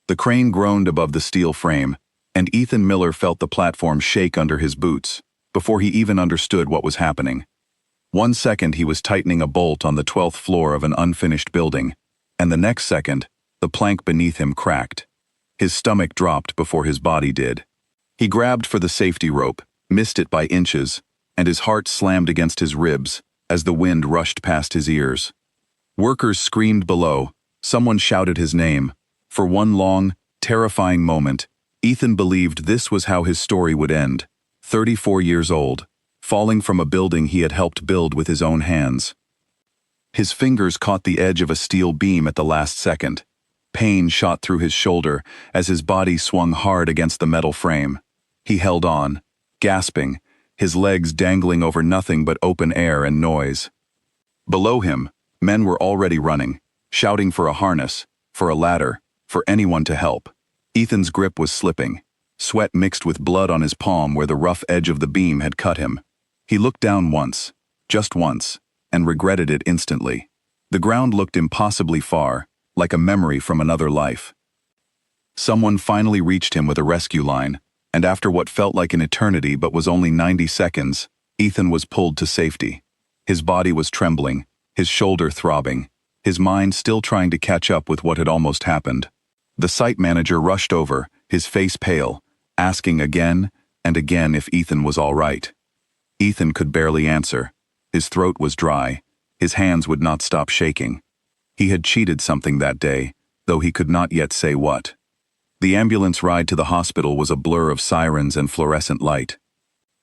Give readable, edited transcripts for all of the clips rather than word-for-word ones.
The crane groaned above the steel frame, and Ethan Miller felt the platform shake under his boots, before he even understood what was happening. 1 second he was tightening a bolt on the 12th floor of an unfinished building, and the next second, the plank beneath him cracked. His stomach dropped before his body did. He grabbed for the safety rope, missed it by inches, and his heart slammed against his ribs as the wind rushed past his ears. Workers screamed below, someone shouted his name. For one long, terrifying moment, Ethan believed this was how his story would end. 34 years old, falling from a building he had helped build with his own hands. His fingers caught the edge of a steel beam at the last second. Pain shot through his shoulder as his body swung hard against the metal frame. He held on, gasping, his legs dangling over nothing but open air and noise. Below him, men were already running, shouting for a harness, for a ladder, for anyone to help. Ethan's grip was slipping. Sweat mixed with blood on his palm where the rough edge of the beam had cut him. He looked down once, just once, and regretted it instantly. The ground looked impossibly far, like a memory from another life. Someone finally reached him with a rescue line, and after what felt like an eternity but was only 90 seconds, Ethan was pulled to safety. His body was trembling, his shoulder throbbing, his mind still trying to catch up with what had almost happened. The site manager rushed over, his face pale, asking again and again if Ethan was all right. Ethan could barely answer. His throat was dry. His hands would not stop shaking. He had cheated something that day, though he could not yet say what. The ambulance ride to the hospital was a blur of sirens and fluorescent light.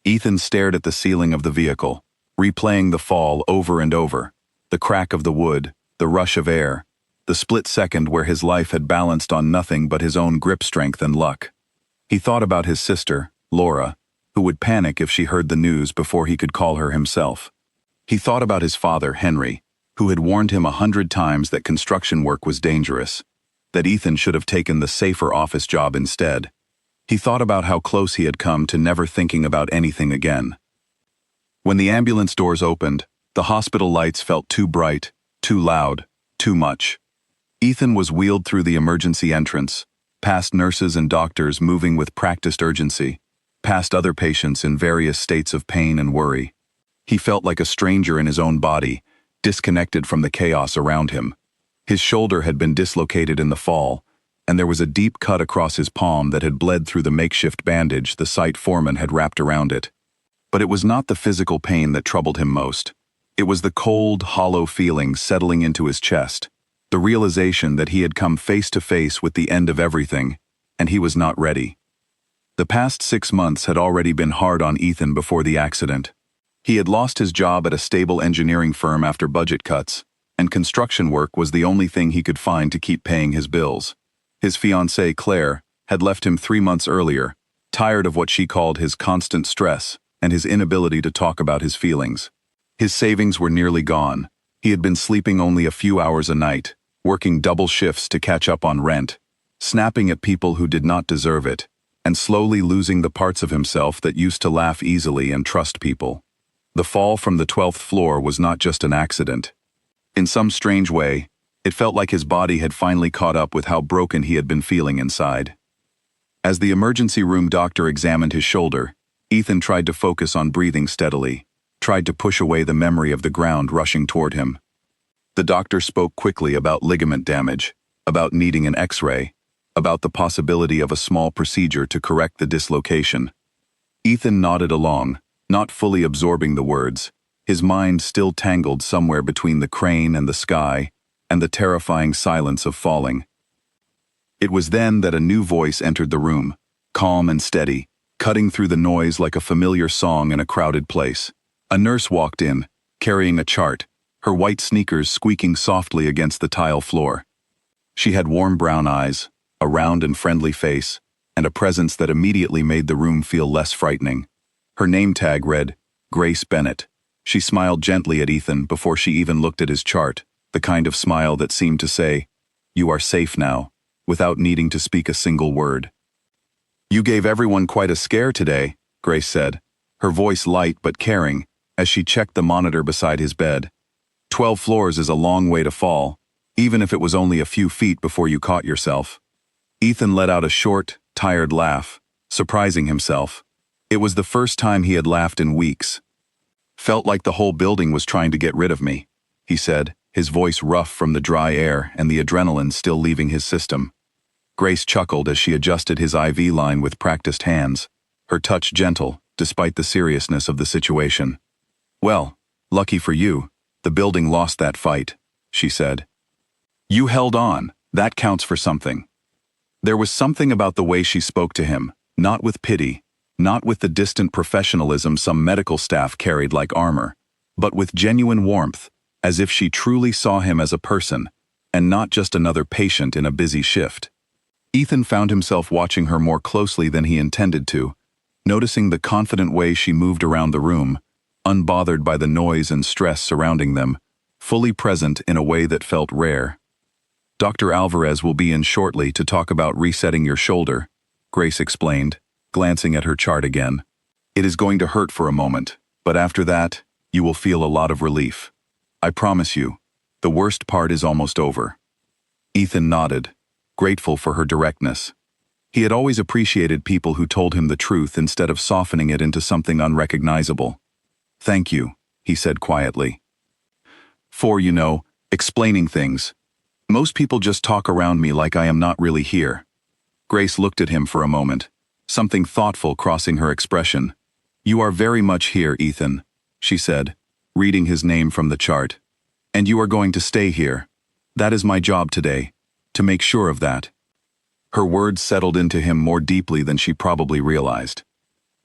Ethan stared at the ceiling of the vehicle, replaying the fall over and over, the crack of the wood, the rush of air, the split second where his life had balanced on nothing but his own grip strength and luck. He thought about his sister, Laura, who would panic if she heard the news before he could call her himself. He thought about his father, Henry, who had warned him 100 times that construction work was dangerous, that Ethan should have taken the safer office job instead. He thought about how close he had come to never thinking about anything again. When the ambulance doors opened, the hospital lights felt too bright, too loud, too much. Ethan was wheeled through the emergency entrance, past nurses and doctors moving with practiced urgency, past other patients in various states of pain and worry. He felt like a stranger in his own body, disconnected from the chaos around him. His shoulder had been dislocated in the fall, and there was a deep cut across his palm that had bled through the makeshift bandage the site foreman had wrapped around it. But it was not the physical pain that troubled him most. It was the cold, hollow feeling settling into his chest, the realization that he had come face to face with the end of everything, and he was not ready. The past 6 months had already been hard on Ethan before the accident. He had lost his job at a stable engineering firm after budget cuts, and construction work was the only thing he could find to keep paying his bills. His fiancée, Claire, had left him 3 months earlier, tired of what she called his constant stress and his inability to talk about his feelings. His savings were nearly gone. He had been sleeping only a few hours a night, working double shifts to catch up on rent, snapping at people who did not deserve it, and slowly losing the parts of himself that used to laugh easily and trust people. The fall from the 12th floor was not just an accident. In some strange way, it felt like his body had finally caught up with how broken he had been feeling inside. As the emergency room doctor examined his shoulder, Ethan tried to focus on breathing steadily, tried to push away the memory of the ground rushing toward him. The doctor spoke quickly about ligament damage, about needing an X-ray, about the possibility of a small procedure to correct the dislocation. Ethan nodded along, not fully absorbing the words, his mind still tangled somewhere between the crane and the sky and the terrifying silence of falling. It was then that a new voice entered the room, calm and steady, cutting through the noise like a familiar song in a crowded place. A nurse walked in, carrying a chart, her white sneakers squeaking softly against the tile floor. She had warm brown eyes, a round and friendly face, and a presence that immediately made the room feel less frightening. Her name tag read, Grace Bennett. She smiled gently at Ethan before she even looked at his chart, the kind of smile that seemed to say, "You are safe now," without needing to speak a single word. "You gave everyone quite a scare today," Grace said, her voice light but caring, as she checked the monitor beside his bed. 12 floors is a long way to fall, even if it was only a few feet before you caught yourself. Ethan let out a short, tired laugh, surprising himself. It was the first time he had laughed in weeks. "Felt like the whole building was trying to get rid of me," he said, his voice rough from the dry air and the adrenaline still leaving his system. Grace chuckled as she adjusted his IV line with practiced hands, her touch gentle, despite the seriousness of the situation. "Well, lucky for you, the building lost that fight," she said. "You held on, that counts for something." There was something about the way she spoke to him, not with pity, not with the distant professionalism some medical staff carried like armor, but with genuine warmth, as if she truly saw him as a person, and not just another patient in a busy shift. Ethan found himself watching her more closely than he intended to, noticing the confident way she moved around the room, unbothered by the noise and stress surrounding them, fully present in a way that felt rare. "Dr. Alvarez will be in shortly to talk about resetting your shoulder," Grace explained, glancing at her chart again. "It is going to hurt for a moment, but after that, you will feel a lot of relief. I promise you, the worst part is almost over." Ethan nodded, grateful for her directness. He had always appreciated people who told him the truth instead of softening it into something unrecognizable. "Thank you," he said quietly. "For, explaining things. Most people just talk around me like I am not really here." Grace looked at him for a moment, something thoughtful crossing her expression. "You are very much here, Ethan," she said, reading his name from the chart. "And you are going to stay here. That is my job today, to make sure of that." Her words settled into him more deeply than she probably realized.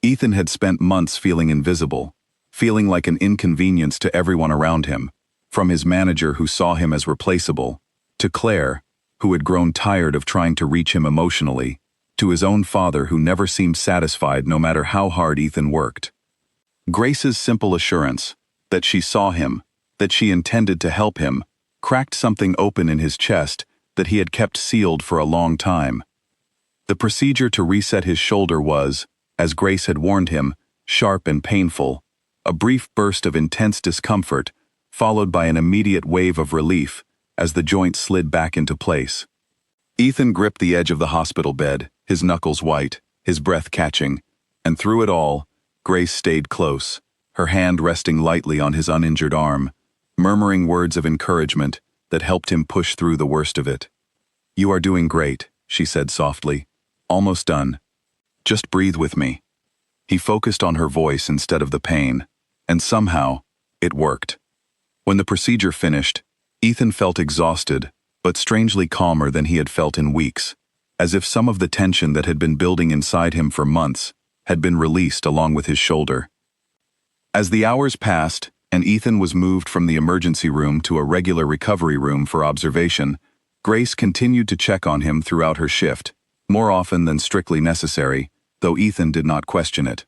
Ethan had spent months feeling invisible, feeling like an inconvenience to everyone around him, from his manager who saw him as replaceable, to Claire, who had grown tired of trying to reach him emotionally, to his own father who never seemed satisfied no matter how hard Ethan worked. Grace's simple assurance, that she saw him, that she intended to help him, cracked something open in his chest that he had kept sealed for a long time. The procedure to reset his shoulder was, as Grace had warned him, sharp and painful, a brief burst of intense discomfort, followed by an immediate wave of relief as the joint slid back into place. Ethan gripped the edge of the hospital bed, his knuckles white, his breath catching, and through it all, Grace stayed close, her hand resting lightly on his uninjured arm, murmuring words of encouragement that helped him push through the worst of it. "You are doing great," she said softly. "Almost done. Just breathe with me." He focused on her voice instead of the pain, and somehow, it worked. When the procedure finished, Ethan felt exhausted, but strangely calmer than he had felt in weeks, as if some of the tension that had been building inside him for months had been released along with his shoulder. As the hours passed, and Ethan was moved from the emergency room to a regular recovery room for observation, Grace continued to check on him throughout her shift, more often than strictly necessary, though Ethan did not question it.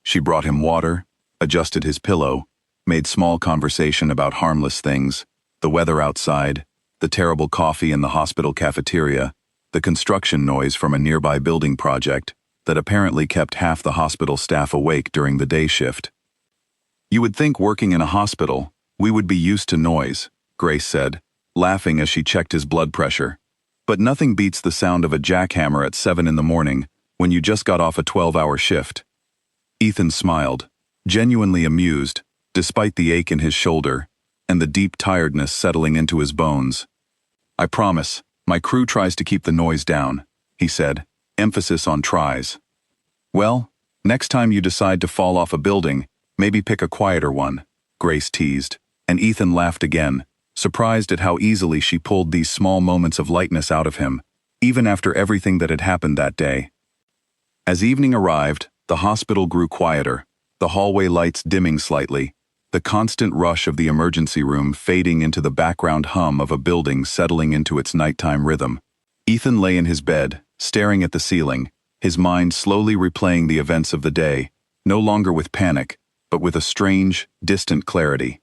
She brought him water, adjusted his pillow, made small conversation about harmless things, the weather outside, the terrible coffee in the hospital cafeteria, the construction noise from a nearby building project that apparently kept half the hospital staff awake during the day shift. "You would think working in a hospital, we would be used to noise," Grace said, laughing as she checked his blood pressure. "But nothing beats the sound of a jackhammer at 7 in the morning when you just got off a 12-hour shift." Ethan smiled, genuinely amused, despite the ache in his shoulder and the deep tiredness settling into his bones. "I promise, my crew tries to keep the noise down," he said, emphasis on tries. "Well, next time you decide to fall off a building, maybe pick a quieter one," Grace teased, and Ethan laughed again, surprised at how easily she pulled these small moments of lightness out of him, even after everything that had happened that day. As evening arrived, the hospital grew quieter, the hallway lights dimming slightly, the constant rush of the emergency room fading into the background hum of a building settling into its nighttime rhythm. Ethan lay in his bed, staring at the ceiling, his mind slowly replaying the events of the day, no longer with panic, but with a strange, distant clarity.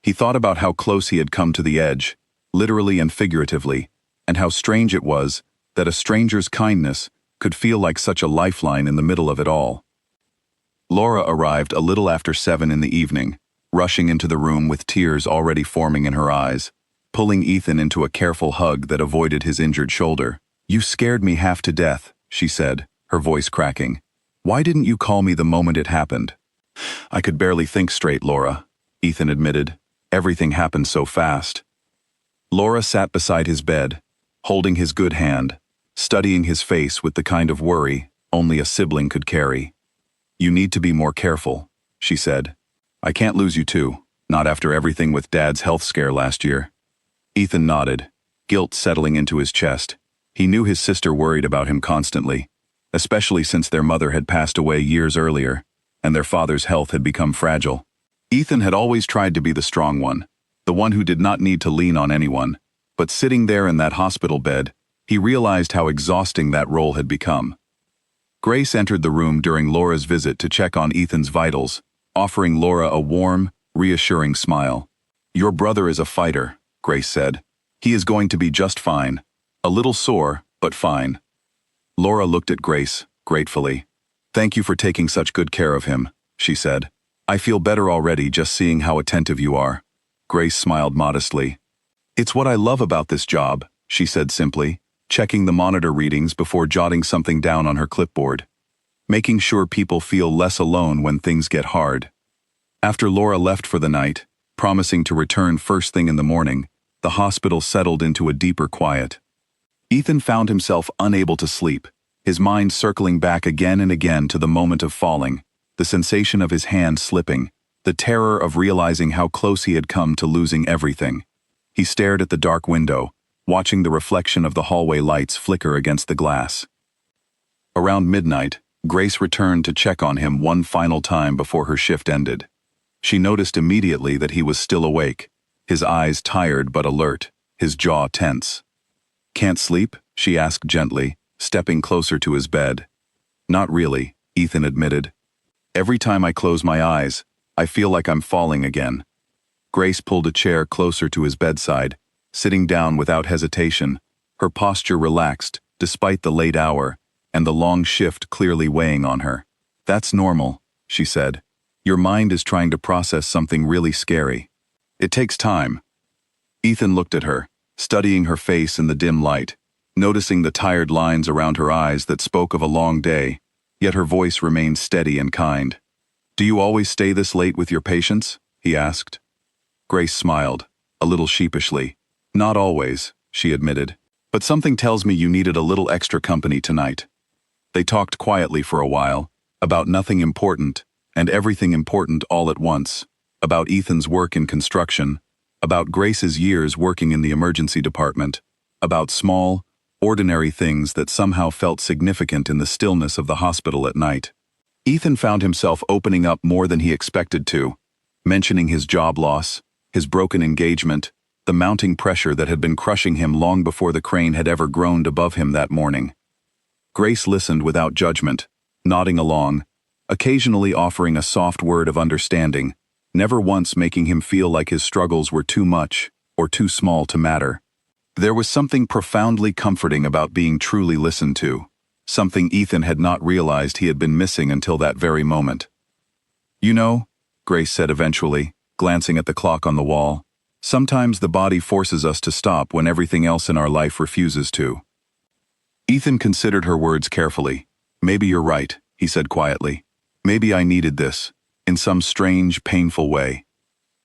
He thought about how close he had come to the edge, literally and figuratively, and how strange it was that a stranger's kindness could feel like such a lifeline in the middle of it all. Laura arrived a little after 7 in the evening, rushing into the room with tears already forming in her eyes, pulling Ethan into a careful hug that avoided his injured shoulder. "You scared me half to death," she said, her voice cracking. "Why didn't you call me the moment it happened?" "I could barely think straight, Laura," Ethan admitted. "Everything happened so fast." Laura sat beside his bed, holding his good hand, studying his face with the kind of worry only a sibling could carry. "You need to be more careful," she said. "I can't lose you too, not after everything with Dad's health scare last year." Ethan nodded, guilt settling into his chest. He knew his sister worried about him constantly, especially since their mother had passed away years earlier, and their father's health had become fragile. Ethan had always tried to be the strong one, the one who did not need to lean on anyone, but sitting there in that hospital bed, he realized how exhausting that role had become. Grace entered the room during Laura's visit to check on Ethan's vitals, offering Laura a warm, reassuring smile. "Your brother is a fighter," Grace said. "He is going to be just fine. A little sore, but fine." Laura looked at Grace, gratefully. "Thank you for taking such good care of him," she said. "I feel better already just seeing how attentive you are." Grace smiled modestly. "It's what I love about this job," she said simply, checking the monitor readings before jotting something down on her clipboard. "Making sure people feel less alone when things get hard." After Laura left for the night, promising to return first thing in the morning, the hospital settled into a deeper quiet. Ethan found himself unable to sleep, his mind circling back again and again to the moment of falling, the sensation of his hand slipping, the terror of realizing how close he had come to losing everything. He stared at the dark window, watching the reflection of the hallway lights flicker against the glass. Around midnight, Grace returned to check on him one final time before her shift ended. She noticed immediately that he was still awake, his eyes tired but alert, his jaw tense. "Can't sleep?" she asked gently, stepping closer to his bed. "Not really," Ethan admitted. "Every time I close my eyes, I feel like I'm falling again." Grace pulled a chair closer to his bedside, sitting down without hesitation, her posture relaxed despite the late hour and the long shift clearly weighing on her. "That's normal," she said. "Your mind is trying to process something really scary. It takes time." Ethan looked at her, studying her face in the dim light, noticing the tired lines around her eyes that spoke of a long day, yet her voice remained steady and kind. "Do you always stay this late with your patients?" he asked. Grace smiled, a little sheepishly. "Not always," she admitted, "but something tells me you needed a little extra company tonight." They talked quietly for a while, about nothing important, and everything important all at once, about Ethan's work in construction, about Grace's years working in the emergency department, about small, ordinary things that somehow felt significant in the stillness of the hospital at night. Ethan found himself opening up more than he expected to, mentioning his job loss, his broken engagement, the mounting pressure that had been crushing him long before the crane had ever groaned above him that morning. Grace listened without judgment, nodding along, occasionally offering a soft word of understanding, never once making him feel like his struggles were too much or too small to matter. There was something profoundly comforting about being truly listened to, something Ethan had not realized he had been missing until that very moment. "You know," Grace said eventually, glancing at the clock on the wall, "sometimes the body forces us to stop when everything else in our life refuses to." Ethan considered her words carefully. "Maybe you're right," he said quietly. "Maybe I needed this, in some strange, painful way."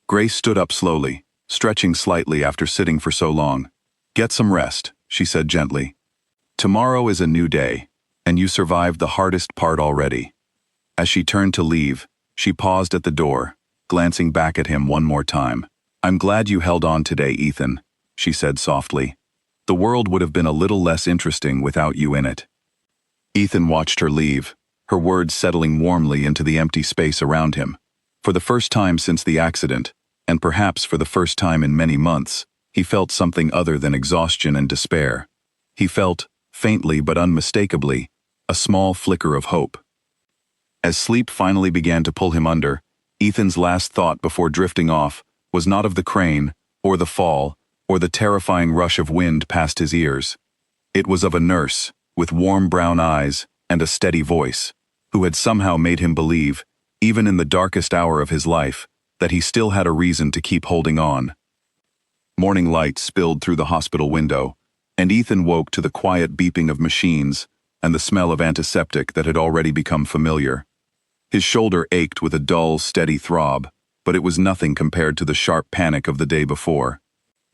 Grace stood up slowly, stretching slightly after sitting for so long. "Get some rest," she said gently. "Tomorrow is a new day, and you survived the hardest part already." As she turned to leave, she paused at the door, glancing back at him one more time. "I'm glad you held on today, Ethan," she said softly. "The world would have been a little less interesting without you in it." Ethan watched her leave, her words settling warmly into the empty space around him. For the first time since the accident, and perhaps for the first time in many months, he felt something other than exhaustion and despair. He felt, faintly but unmistakably, a small flicker of hope. As sleep finally began to pull him under, Ethan's last thought before drifting off was not of the crane, or the fall, or the terrifying rush of wind past his ears. It was of a nurse, with warm brown eyes and a steady voice, who had somehow made him believe, even in the darkest hour of his life, that he still had a reason to keep holding on. Morning light spilled through the hospital window, and Ethan woke to the quiet beeping of machines and the smell of antiseptic that had already become familiar. His shoulder ached with a dull, steady throb, but it was nothing compared to the sharp panic of the day before.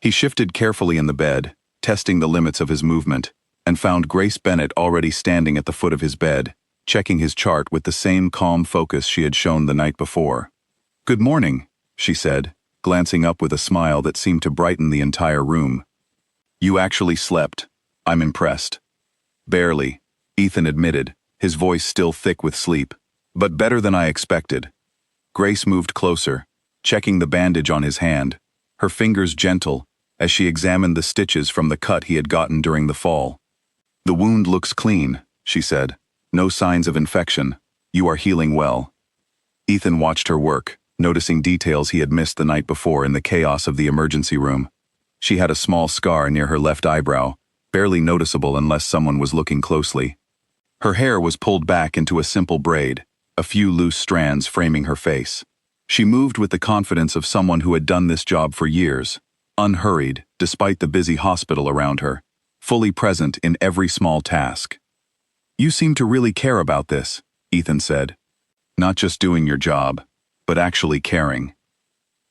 He shifted carefully in the bed, testing the limits of his movement, and found Grace Bennett already standing at the foot of his bed, checking his chart with the same calm focus she had shown the night before. "Good morning," she said, glancing up with a smile that seemed to brighten the entire room. "You actually slept. I'm impressed." "Barely," Ethan admitted, his voice still thick with sleep, "but better than I expected." Grace moved closer, checking the bandage on his hand, her fingers gentle as she examined the stitches from the cut he had gotten during the fall. "The wound looks clean," she said. "No signs of infection. You are healing well." Ethan watched her work, noticing details he had missed the night before in the chaos of the emergency room. She had a small scar near her left eyebrow, barely noticeable unless someone was looking closely. Her hair was pulled back into a simple braid, a few loose strands framing her face. She moved with the confidence of someone who had done this job for years, unhurried despite the busy hospital around her, fully present in every small task. "You seem to really care about this," Ethan said. "Not just doing your job, but actually caring."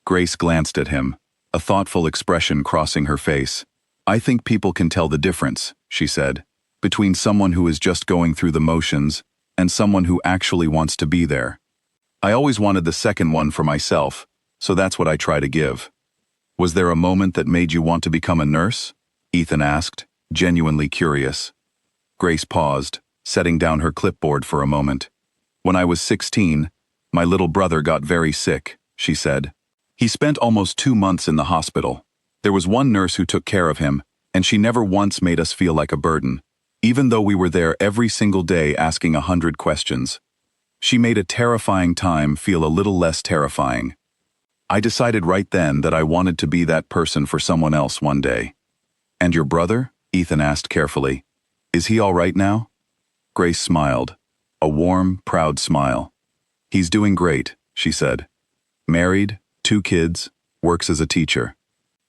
Grace glanced at him, a thoughtful expression crossing her face. "I think people can tell the difference," she said, "between someone who is just going through the motions and someone who actually wants to be there. I always wanted the second one for myself, so that's what I try to give." "Was there a moment that made you want to become a nurse?" Ethan asked, genuinely curious. Grace paused, setting down her clipboard for a moment. "When I was 16, my little brother got very sick," she said. "He spent almost 2 months in the hospital. There was one nurse who took care of him, and she never once made us feel like a burden, even though we were there every single day asking 100 questions. She made a terrifying time feel a little less terrifying. I decided right then that I wanted to be that person for someone else one day." "And your brother?" Ethan asked carefully. "Is he all right now?" Grace smiled, a warm, proud smile. "He's doing great," she said. "Married, 2 kids, works as a teacher.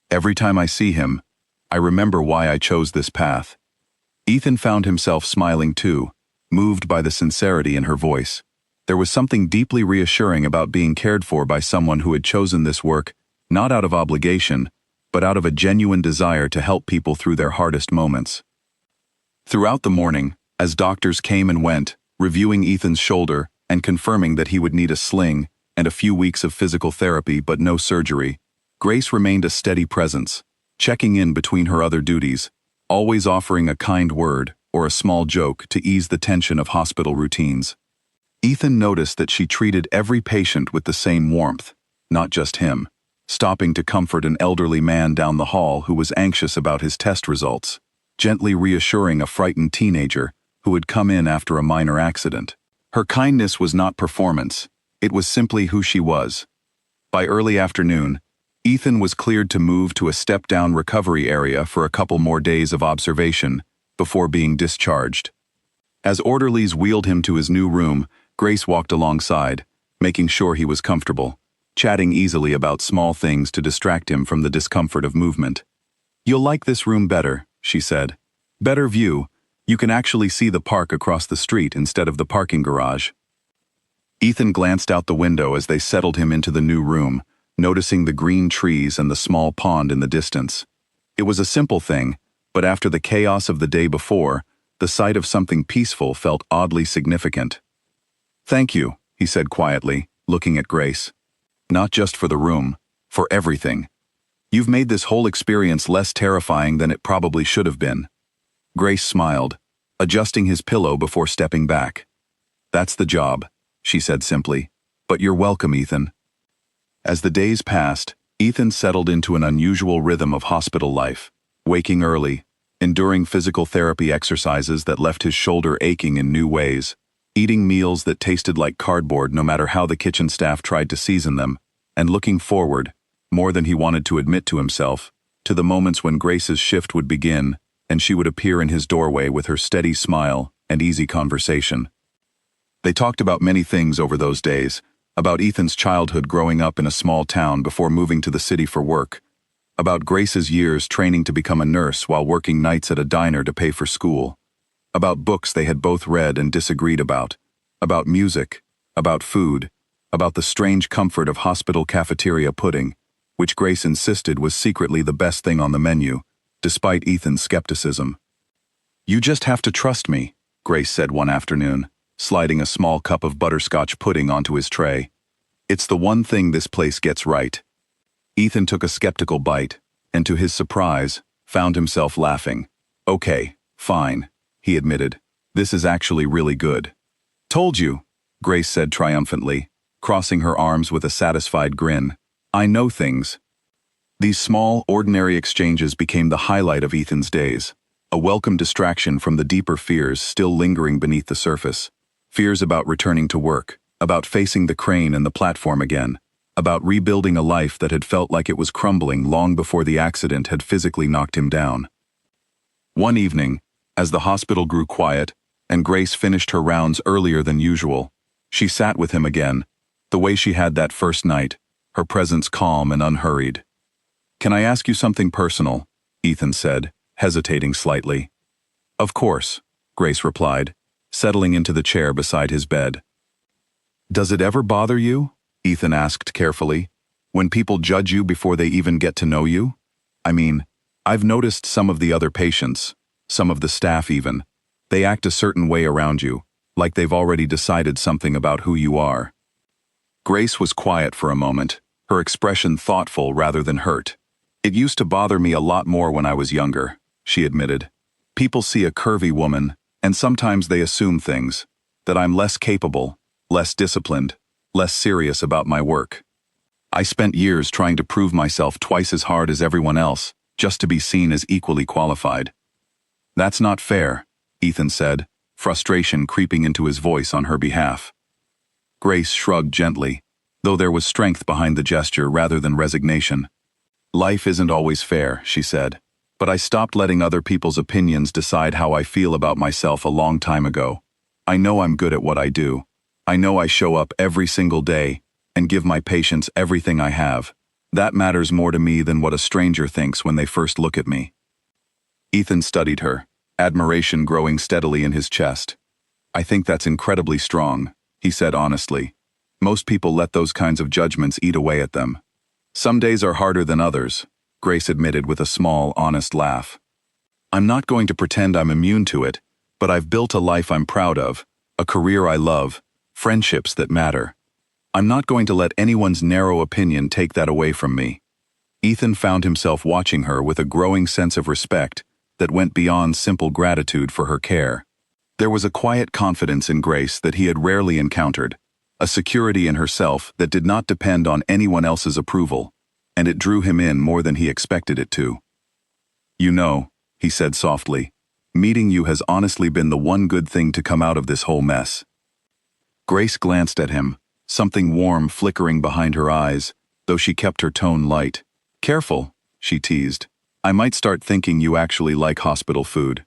Every time I see him, I remember why I chose this path." Ethan found himself smiling too, moved by the sincerity in her voice. There was something deeply reassuring about being cared for by someone who had chosen this work, not out of obligation, but out of a genuine desire to help people through their hardest moments. Throughout the morning, as doctors came and went, reviewing Ethan's shoulder and confirming that he would need a sling and a few weeks of physical therapy but no surgery, Grace remained a steady presence, checking in between her other duties, always offering a kind word or a small joke to ease the tension of hospital routines. Ethan noticed that she treated every patient with the same warmth, not just him, stopping to comfort an elderly man down the hall who was anxious about his test results, gently reassuring a frightened teenager who had come in after a minor accident. Her kindness was not performance, it was simply who she was. By early afternoon, Ethan was cleared to move to a step-down recovery area for a couple more days of observation before being discharged. As orderlies wheeled him to his new room, Grace walked alongside, making sure he was comfortable, chatting easily about small things to distract him from the discomfort of movement. "You'll like this room better," she said. "Better view. You can actually see the park across the street instead of the parking garage." Ethan glanced out the window as they settled him into the new room, noticing the green trees and the small pond in the distance. It was a simple thing, but after the chaos of the day before, the sight of something peaceful felt oddly significant. "Thank you," he said quietly, looking at Grace. "Not just for the room, for everything. You've made this whole experience less terrifying than it probably should have been." Grace smiled, adjusting his pillow before stepping back. "That's the job," she said simply. "But you're welcome, Ethan." As the days passed, Ethan settled into an unusual rhythm of hospital life, waking early, enduring physical therapy exercises that left his shoulder aching in new ways, eating meals that tasted like cardboard no matter how the kitchen staff tried to season them, and looking forward, more than he wanted to admit to himself, to the moments when Grace's shift would begin and she would appear in his doorway with her steady smile and easy conversation. They talked about many things over those days, about Ethan's childhood growing up in a small town before moving to the city for work, About Grace's years training to become a nurse while working nights at a diner to pay for school. About books they had both read and disagreed about. About music. About food. About the strange comfort of hospital cafeteria pudding, which Grace insisted was secretly the best thing on the menu, despite Ethan's skepticism. "You just have to trust me," Grace said one afternoon, sliding a small cup of butterscotch pudding onto his tray. "It's the one thing this place gets right." Ethan took a skeptical bite, and to his surprise, found himself laughing. "Okay, fine," he admitted. "This is actually really good." "Told you," Grace said triumphantly, crossing her arms with a satisfied grin. "I know things." These small, ordinary exchanges became the highlight of Ethan's days, a welcome distraction from the deeper fears still lingering beneath the surface. Fears about returning to work, about facing the crane and the platform again, about rebuilding a life that had felt like it was crumbling long before the accident had physically knocked him down. One evening, as the hospital grew quiet, and Grace finished her rounds earlier than usual, she sat with him again, the way she had that first night, her presence calm and unhurried. "Can I ask you something personal?" Ethan said, hesitating slightly. "Of course," Grace replied, settling into the chair beside his bed. "Does it ever bother you?" Ethan asked carefully, "when people judge you before they even get to know you? I mean, I've noticed some of the other patients, some of the staff even. They act a certain way around you, like they've already decided something about who you are." Grace was quiet for a moment, her expression thoughtful rather than hurt. "It used to bother me a lot more when I was younger," she admitted. "People see a curvy woman, and sometimes they assume things, that I'm less capable, less disciplined, less serious about my work. I spent years trying to prove myself twice as hard as everyone else, just to be seen as equally qualified." "That's not fair," Ethan said, frustration creeping into his voice on her behalf. Grace shrugged gently, though there was strength behind the gesture rather than resignation. "Life isn't always fair," she said, "but I stopped letting other people's opinions decide how I feel about myself a long time ago. I know I'm good at what I do. I know I show up every single day and give my patients everything I have. That matters more to me than what a stranger thinks when they first look at me." Ethan studied her, admiration growing steadily in his chest. "I think that's incredibly strong," he said honestly. "Most people let those kinds of judgments eat away at them." "Some days are harder than others," Grace admitted with a small, honest laugh. "I'm not going to pretend I'm immune to it, but I've built a life I'm proud of, a career I love, friendships that matter. I'm not going to let anyone's narrow opinion take that away from me." Ethan found himself watching her with a growing sense of respect that went beyond simple gratitude for her care. There was a quiet confidence in Grace that he had rarely encountered, a security in herself that did not depend on anyone else's approval, and it drew him in more than he expected it to. "You know," he said softly, "meeting you has honestly been the one good thing to come out of this whole mess." Grace glanced at him, something warm flickering behind her eyes, though she kept her tone light. "Careful," she teased. "I might start thinking you actually like hospital food."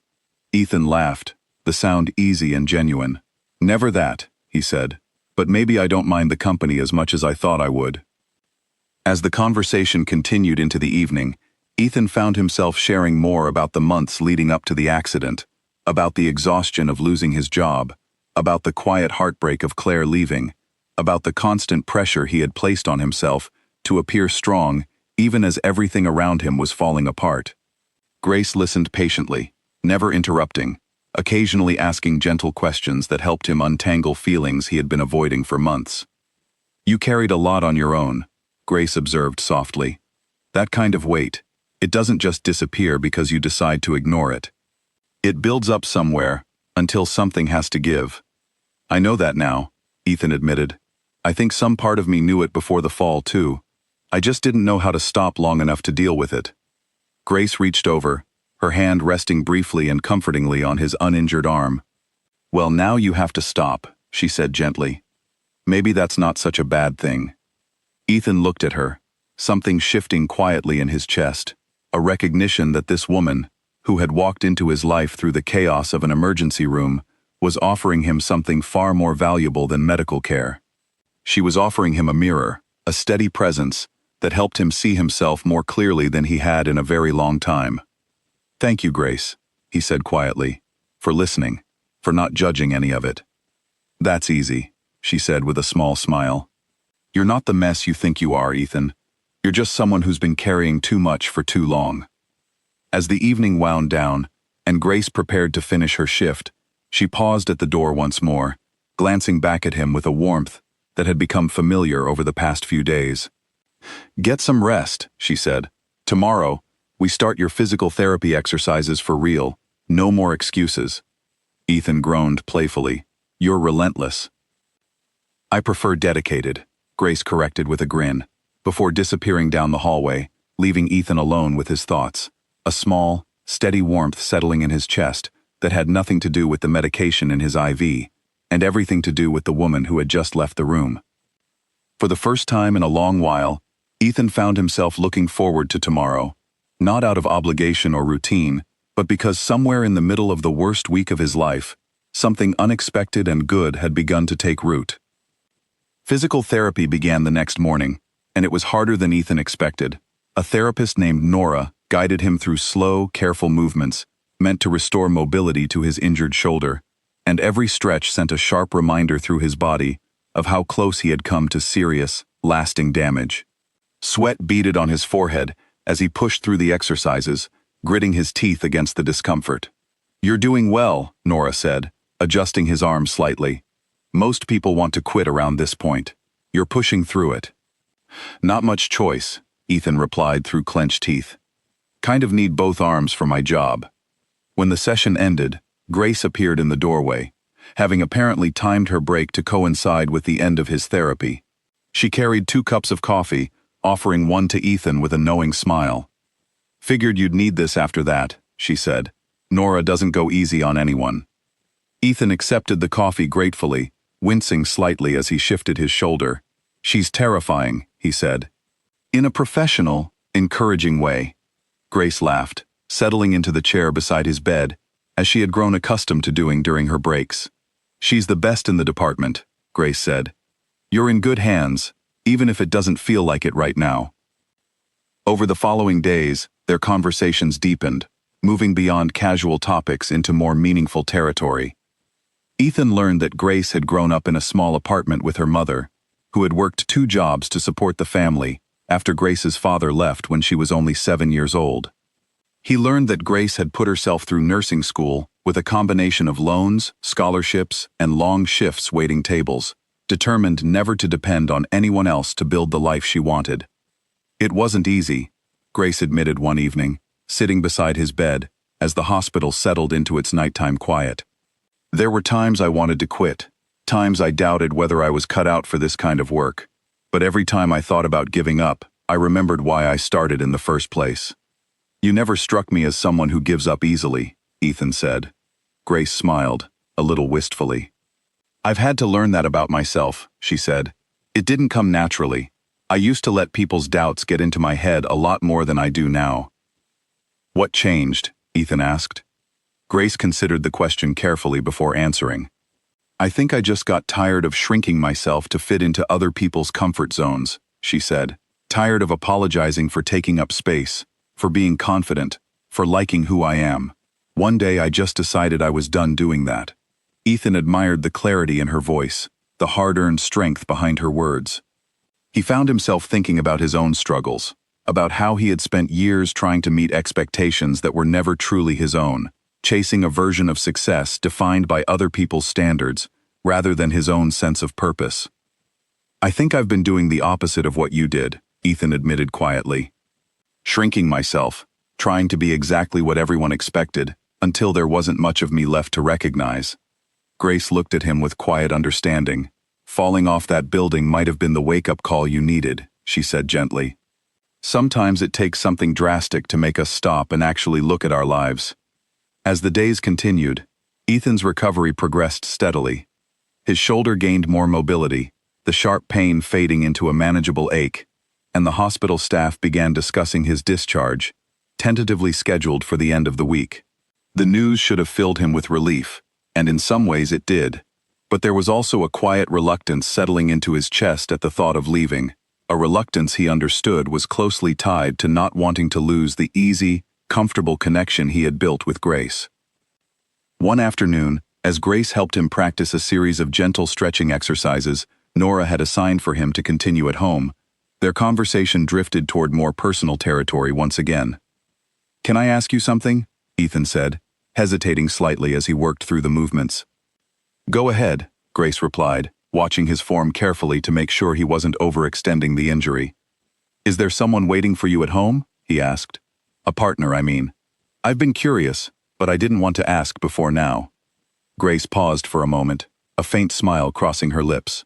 Ethan laughed, the sound easy and genuine. "Never that," he said, "but maybe I don't mind the company as much as I thought I would." As the conversation continued into the evening, Ethan found himself sharing more about the months leading up to the accident, about the exhaustion of losing his job, about the quiet heartbreak of Claire leaving, about the constant pressure he had placed on himself to appear strong even as everything around him was falling apart. Grace listened patiently, never interrupting, occasionally asking gentle questions that helped him untangle feelings he had been avoiding for months. "You carried a lot on your own," Grace observed softly. "That kind of weight, it doesn't just disappear because you decide to ignore it. It builds up somewhere, until something has to give." "I know that now," Ethan admitted. "I think some part of me knew it before the fall too. I just didn't know how to stop long enough to deal with it." Grace reached over, her hand resting briefly and comfortingly on his uninjured arm. "Well, now you have to stop," she said gently. "Maybe that's not such a bad thing." Ethan looked at her, something shifting quietly in his chest, a recognition that this woman, who had walked into his life through the chaos of an emergency room, was offering him something far more valuable than medical care. She was offering him a mirror, a steady presence that helped him see himself more clearly than he had in a very long time. "Thank you, Grace," he said quietly, "for listening, for not judging any of it." "That's easy," she said with a small smile. "You're not the mess you think you are, Ethan. You're just someone who's been carrying too much for too long." As the evening wound down, and Grace prepared to finish her shift, she paused at the door once more, glancing back at him with a warmth that had become familiar over the past few days. "Get some rest," she said. "Tomorrow, we start your physical therapy exercises for real. No more excuses." Ethan groaned playfully. "You're relentless." "I prefer dedicated," Grace corrected with a grin, before disappearing down the hallway, leaving Ethan alone with his thoughts, a small, steady warmth settling in his chest that had nothing to do with the medication in his IV, and everything to do with the woman who had just left the room. For the first time in a long while, Ethan found himself looking forward to tomorrow, not out of obligation or routine, but because somewhere in the middle of the worst week of his life, something unexpected and good had begun to take root. Physical therapy began the next morning, and it was harder than Ethan expected. A therapist named Nora guided him through slow, careful movements, meant to restore mobility to his injured shoulder, and every stretch sent a sharp reminder through his body of how close he had come to serious, lasting damage. Sweat beaded on his forehead as he pushed through the exercises, gritting his teeth against the discomfort. "You're doing well," Nora said, adjusting his arm slightly. "Most people want to quit around this point. You're pushing through it." "Not much choice," Ethan replied through clenched teeth. "Kind of need both arms for my job." When the session ended, Grace appeared in the doorway, having apparently timed her break to coincide with the end of his therapy. She carried 2 cups of coffee, offering one to Ethan with a knowing smile. "Figured you'd need this after that," she said. "Nora doesn't go easy on anyone." Ethan accepted the coffee gratefully, wincing slightly as he shifted his shoulder. "She's terrifying," he said. In a professional, encouraging way. Grace laughed, settling into the chair beside his bed, as she had grown accustomed to doing during her breaks. "She's the best in the department," Grace said. "You're in good hands, even if it doesn't feel like it right now." Over the following days, their conversations deepened, moving beyond casual topics into more meaningful territory. Ethan learned that Grace had grown up in a small apartment with her mother, who had worked 2 jobs to support the family after Grace's father left when she was only 7 years old. He learned that Grace had put herself through nursing school with a combination of loans, scholarships, and long shifts waiting tables, determined never to depend on anyone else to build the life she wanted. "It wasn't easy," Grace admitted one evening, sitting beside his bed as the hospital settled into its nighttime quiet. "There were times I wanted to quit, times I doubted whether I was cut out for this kind of work, but every time I thought about giving up, I remembered why I started in the first place." "You never struck me as someone who gives up easily," Ethan said. Grace smiled, a little wistfully. "I've had to learn that about myself," she said. "It didn't come naturally. I used to let people's doubts get into my head a lot more than I do now." "What changed?" Ethan asked. Grace considered the question carefully before answering. "I think I just got tired of shrinking myself to fit into other people's comfort zones," she said. "Tired of apologizing for taking up space, for being confident, for liking who I am. One day I just decided I was done doing that." Ethan admired the clarity in her voice, the hard-earned strength behind her words. He found himself thinking about his own struggles, about how he had spent years trying to meet expectations that were never truly his own, chasing a version of success defined by other people's standards, rather than his own sense of purpose. "I think I've been doing the opposite of what you did," Ethan admitted quietly. "Shrinking myself, trying to be exactly what everyone expected, until there wasn't much of me left to recognize." Grace looked at him with quiet understanding. "Falling off that building might have been the wake-up call you needed," she said gently. "Sometimes it takes something drastic to make us stop and actually look at our lives." As the days continued, Ethan's recovery progressed steadily. His shoulder gained more mobility, the sharp pain fading into a manageable ache, and the hospital staff began discussing his discharge, tentatively scheduled for the end of the week. The news should have filled him with relief, and in some ways it did, but there was also a quiet reluctance settling into his chest at the thought of leaving. A reluctance he understood was closely tied to not wanting to lose the easy, comfortable connection he had built with Grace. One afternoon, as Grace helped him practice a series of gentle stretching exercises Nora had assigned for him to continue at home, their conversation drifted toward more personal territory once again. "Can I ask you something?" Ethan said, hesitating slightly as he worked through the movements. "Go ahead," Grace replied, watching his form carefully to make sure he wasn't overextending the injury. "Is there someone waiting for you at home?" he asked. "A partner, I mean. I've been curious, but I didn't want to ask before now." Grace paused for a moment, a faint smile crossing her lips.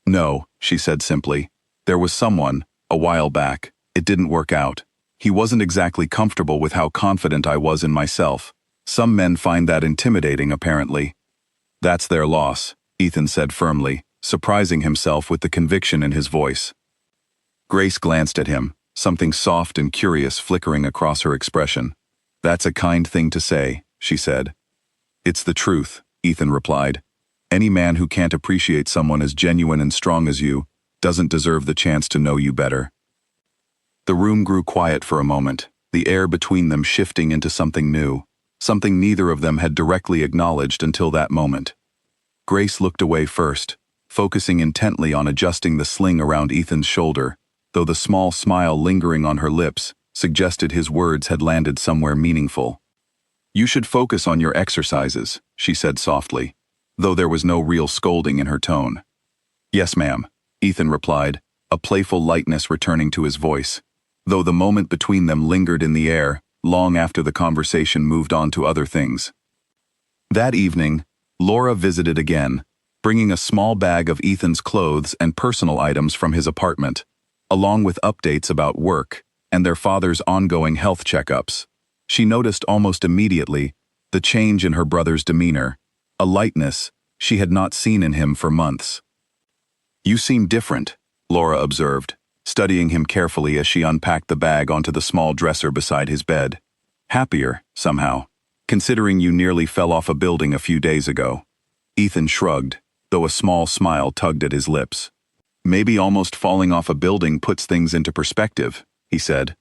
"No," she said simply. "There was someone, a while back. It didn't work out. He wasn't exactly comfortable with how confident I was in myself. Some men find that intimidating, apparently." "That's their loss," Ethan said firmly, surprising himself with the conviction in his voice. Grace glanced at him, something soft and curious flickering across her expression. "That's a kind thing to say," she said. "It's the truth," Ethan replied. "Any man who can't appreciate someone as genuine and strong as you doesn't deserve the chance to know you better." The room grew quiet for a moment, the air between them shifting into something new, something neither of them had directly acknowledged until that moment. Grace looked away first, focusing intently on adjusting the sling around Ethan's shoulder, though the small smile lingering on her lips suggested his words had landed somewhere meaningful. "You should focus on your exercises," she said softly, though there was no real scolding in her tone. "Yes, ma'am," Ethan replied, a playful lightness returning to his voice, though the moment between them lingered in the air long after the conversation moved on to other things. That evening, Laura visited again, bringing a small bag of Ethan's clothes and personal items from his apartment, along with updates about work and their father's ongoing health checkups. She noticed almost immediately the change in her brother's demeanor, a lightness she had not seen in him for months. "You seem different," Laura observed, studying him carefully as she unpacked the bag onto the small dresser beside his bed. "Happier, somehow, considering you nearly fell off a building a few days ago." Ethan shrugged, though a small smile tugged at his lips. "Maybe almost falling off a building puts things into perspective," he said.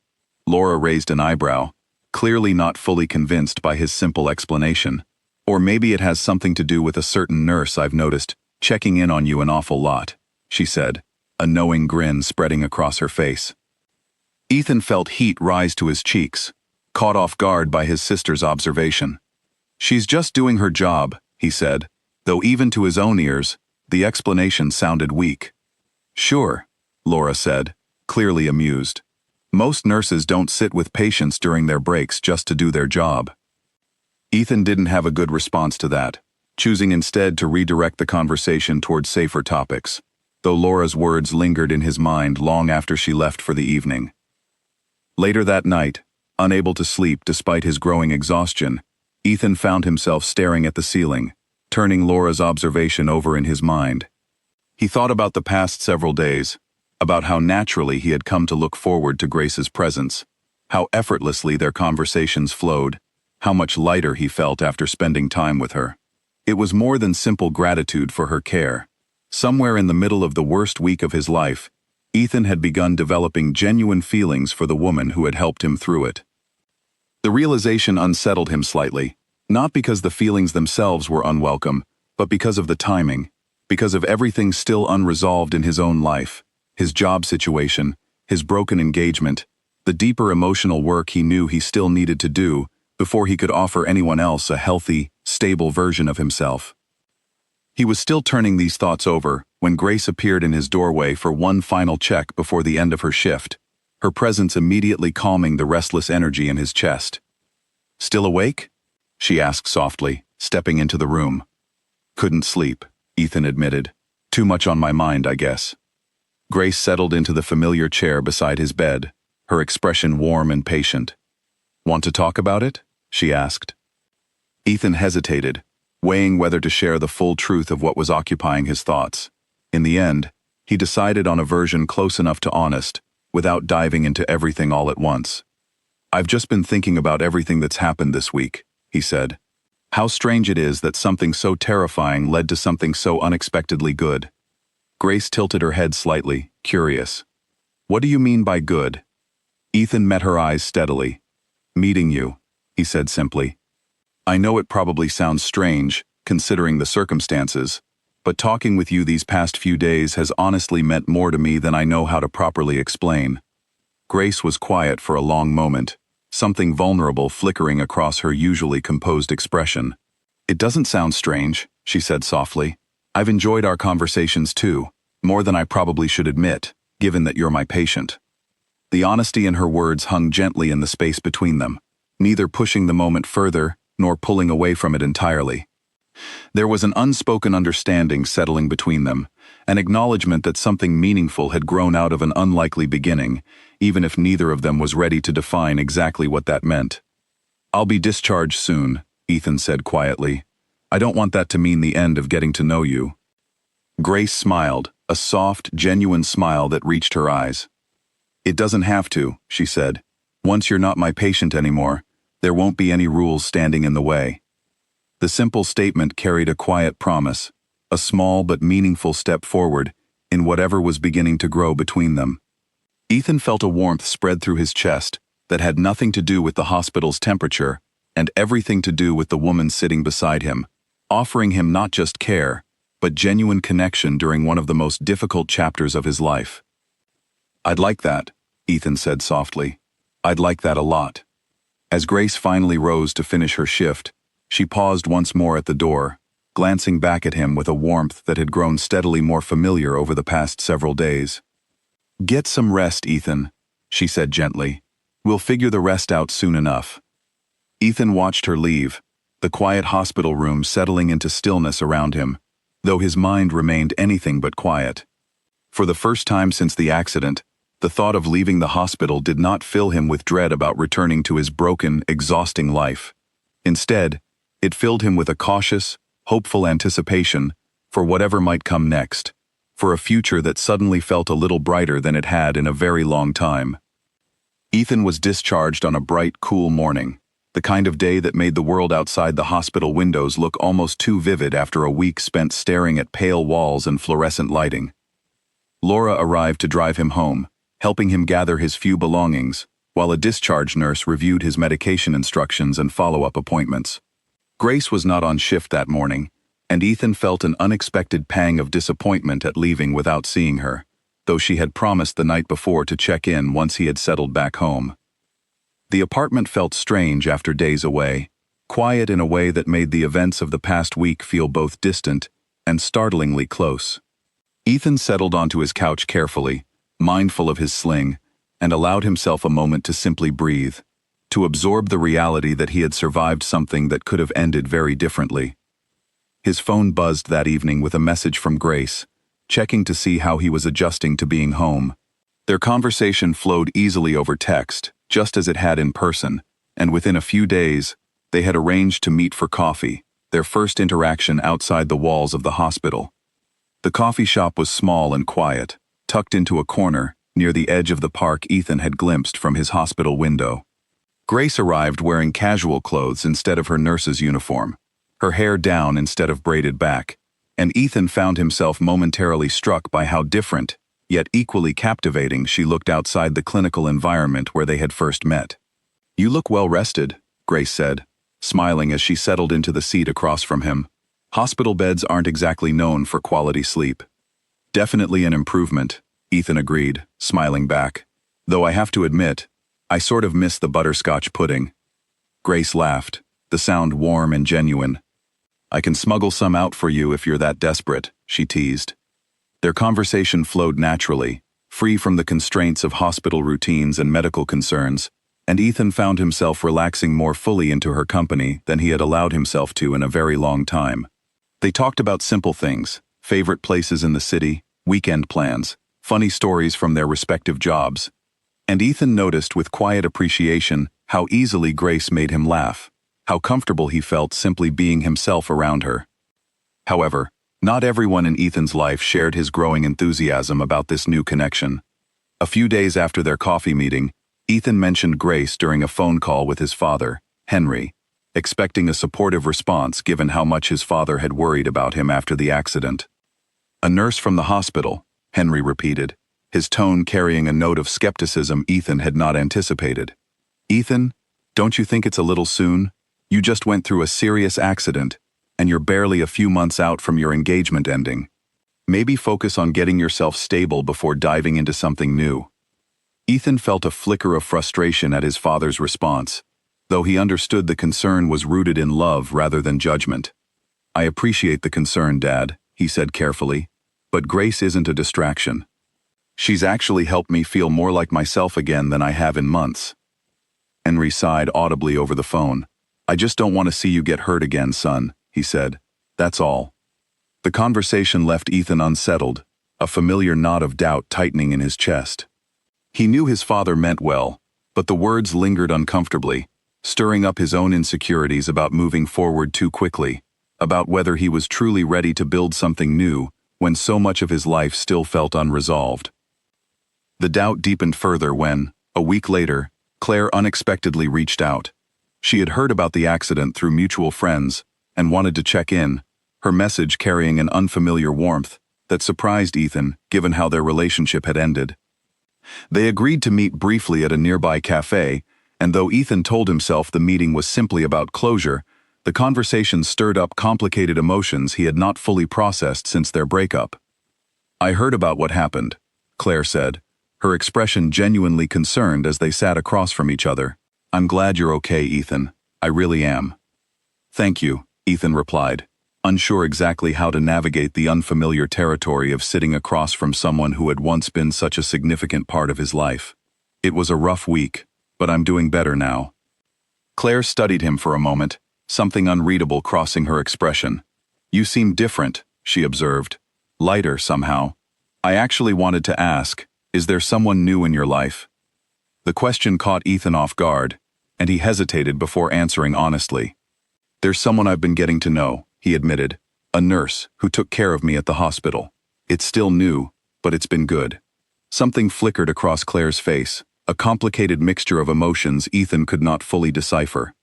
Laura raised an eyebrow, clearly not fully convinced by his simple explanation. "Or maybe it has something to do with a certain nurse I've noticed checking in on you an awful lot," she said, a knowing grin spreading across her face. Ethan felt heat rise to his cheeks, caught off guard by his sister's observation. "She's just doing her job," he said, though even to his own ears, the explanation sounded weak. "Sure," Laura said, clearly amused. "Most nurses don't sit with patients during their breaks just to do their job." Ethan didn't have a good response to that, choosing instead to redirect the conversation toward safer topics, though Laura's words lingered in his mind long after she left for the evening. Later that night, unable to sleep despite his growing exhaustion, Ethan found himself staring at the ceiling, turning Laura's observation over in his mind. He thought about the past several days, about how naturally he had come to look forward to Grace's presence, how effortlessly their conversations flowed, how much lighter he felt after spending time with her. It was more than simple gratitude for her care. Somewhere in the middle of the worst week of his life, Ethan had begun developing genuine feelings for the woman who had helped him through it. The realization unsettled him slightly, not because the feelings themselves were unwelcome, but because of the timing, because of everything still unresolved in his own life, his job situation, his broken engagement, the deeper emotional work he knew he still needed to do before he could offer anyone else a healthy, stable version of himself. He was still turning these thoughts over when Grace appeared in his doorway for one final check before the end of her shift, her presence immediately calming the restless energy in his chest. "Still awake?" she asked softly, stepping into the room. "Couldn't sleep," Ethan admitted. "Too much on my mind, I guess." Grace settled into the familiar chair beside his bed, her expression warm and patient. "Want to talk about it?" she asked. Ethan hesitated, weighing whether to share the full truth of what was occupying his thoughts. In the end, he decided on a version close enough to honest, without diving into everything all at once. "I've just been thinking about everything that's happened this week," he said. "How strange it is that something so terrifying led to something so unexpectedly good." Grace tilted her head slightly, curious. What do you mean by good? Ethan met her eyes steadily. Meeting you, he said simply. I know it probably sounds strange, considering the circumstances, but talking with you these past few days has honestly meant more to me than I know how to properly explain. Grace was quiet for a long moment, something vulnerable flickering across her usually composed expression. It doesn't sound strange, she said softly. I've enjoyed our conversations too, more than I probably should admit, given that you're my patient. The honesty in her words hung gently in the space between them, neither pushing the moment further nor pulling away from it entirely. There was an unspoken understanding settling between them, an acknowledgement that something meaningful had grown out of an unlikely beginning, even if neither of them was ready to define exactly what that meant. I'll be discharged soon, Ethan said quietly. I don't want that to mean the end of getting to know you. Grace smiled, a soft, genuine smile that reached her eyes. It doesn't have to, she said. Once you're not my patient anymore, there won't be any rules standing in the way. The simple statement carried a quiet promise, a small but meaningful step forward in whatever was beginning to grow between them. Ethan felt a warmth spread through his chest that had nothing to do with the hospital's temperature and everything to do with the woman sitting beside him, offering him not just care, but genuine connection during one of the most difficult chapters of his life. I'd like that, Ethan said softly. I'd like that a lot. As Grace finally rose to finish her shift, she paused once more at the door, glancing back at him with a warmth that had grown steadily more familiar over the past several days. Get some rest, Ethan, she said gently. We'll figure the rest out soon enough. Ethan watched her leave, the quiet hospital room settling into stillness around him, though his mind remained anything but quiet. For the first time since the accident, the thought of leaving the hospital did not fill him with dread about returning to his broken, exhausting life. Instead, it filled him with a cautious, hopeful anticipation for whatever might come next, for a future that suddenly felt a little brighter than it had in a very long time. Ethan was discharged on a bright, cool morning, the kind of day that made the world outside the hospital windows look almost too vivid after a week spent staring at pale walls and fluorescent lighting. Laura arrived to drive him home, helping him gather his few belongings, while a discharge nurse reviewed his medication instructions and follow-up appointments. Grace was not on shift that morning, and Ethan felt an unexpected pang of disappointment at leaving without seeing her, though she had promised the night before to check in once he had settled back home. The apartment felt strange after days away, quiet in a way that made the events of the past week feel both distant and startlingly close. Ethan settled onto his couch carefully, mindful of his sling, and allowed himself a moment to simply breathe, to absorb the reality that he had survived something that could have ended very differently. His phone buzzed that evening with a message from Grace, checking to see how he was adjusting to being home. Their conversation flowed easily over text, just as it had in person, and within a few days, they had arranged to meet for coffee, their first interaction outside the walls of the hospital. The coffee shop was small and quiet, tucked into a corner near the edge of the park Ethan had glimpsed from his hospital window. Grace arrived wearing casual clothes instead of her nurse's uniform, her hair down instead of braided back, and Ethan found himself momentarily struck by how different, yet equally captivating she looked outside the clinical environment where they had first met. You look well rested, Grace said, smiling as she settled into the seat across from him. Hospital beds aren't exactly known for quality sleep. Definitely an improvement, Ethan agreed, smiling back. Though I have to admit, I sort of miss the butterscotch pudding. Grace laughed, the sound warm and genuine. I can smuggle some out for you if you're that desperate, she teased. Their conversation flowed naturally, free from the constraints of hospital routines and medical concerns, and Ethan found himself relaxing more fully into her company than he had allowed himself to in a very long time. They talked about simple things, favorite places in the city, weekend plans, funny stories from their respective jobs. And Ethan noticed with quiet appreciation how easily Grace made him laugh, how comfortable he felt simply being himself around her. However, not everyone in Ethan's life shared his growing enthusiasm about this new connection. A few days after their coffee meeting, Ethan mentioned Grace during a phone call with his father, Henry, expecting a supportive response given how much his father had worried about him after the accident. A nurse from the hospital, Henry repeated, his tone carrying a note of skepticism Ethan had not anticipated. "Ethan, don't you think it's a little soon? You just went through a serious accident, and you're barely a few months out from your engagement ending. Maybe focus on getting yourself stable before diving into something new." Ethan felt a flicker of frustration at his father's response, though he understood the concern was rooted in love rather than judgment. "I appreciate the concern, Dad," he said carefully, "but Grace isn't a distraction. She's actually helped me feel more like myself again than I have in months." Henry sighed audibly over the phone. "I just don't want to see you get hurt again, son," he said. "That's all." The conversation left Ethan unsettled, a familiar knot of doubt tightening in his chest. He knew his father meant well, but the words lingered uncomfortably, stirring up his own insecurities about moving forward too quickly, about whether he was truly ready to build something new when so much of his life still felt unresolved. The doubt deepened further when, a week later, Claire unexpectedly reached out. She had heard about the accident through mutual friends and wanted to check in, her message carrying an unfamiliar warmth that surprised Ethan given how their relationship had ended. They agreed to meet briefly at a nearby cafe, and though Ethan told himself the meeting was simply about closure, the conversation stirred up complicated emotions he had not fully processed since their breakup. "I heard about what happened," Claire said, her expression genuinely concerned as they sat across from each other. "I'm glad you're okay, Ethan. I really am." "Thank you," Ethan replied, unsure exactly how to navigate the unfamiliar territory of sitting across from someone who had once been such a significant part of his life. "It was a rough week, but I'm doing better now." Claire studied him for a moment, something unreadable crossing her expression. "You seem different," she observed. "Lighter, somehow. I actually wanted to ask, is there someone new in your life?" The question caught Ethan off guard, and he hesitated before answering honestly. "There's someone I've been getting to know," he admitted. "A nurse who took care of me at the hospital. It's still new, but it's been good." Something flickered across Claire's face, a complicated mixture of emotions Ethan could not fully decipher.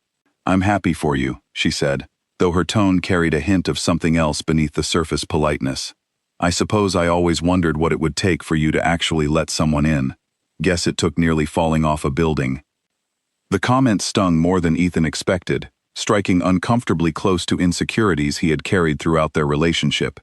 "I'm happy for you," she said, though her tone carried a hint of something else beneath the surface politeness. "I suppose I always wondered what it would take for you to actually let someone in. Guess it took nearly falling off a building." The comment stung more than Ethan expected, striking uncomfortably close to insecurities he had carried throughout their relationship.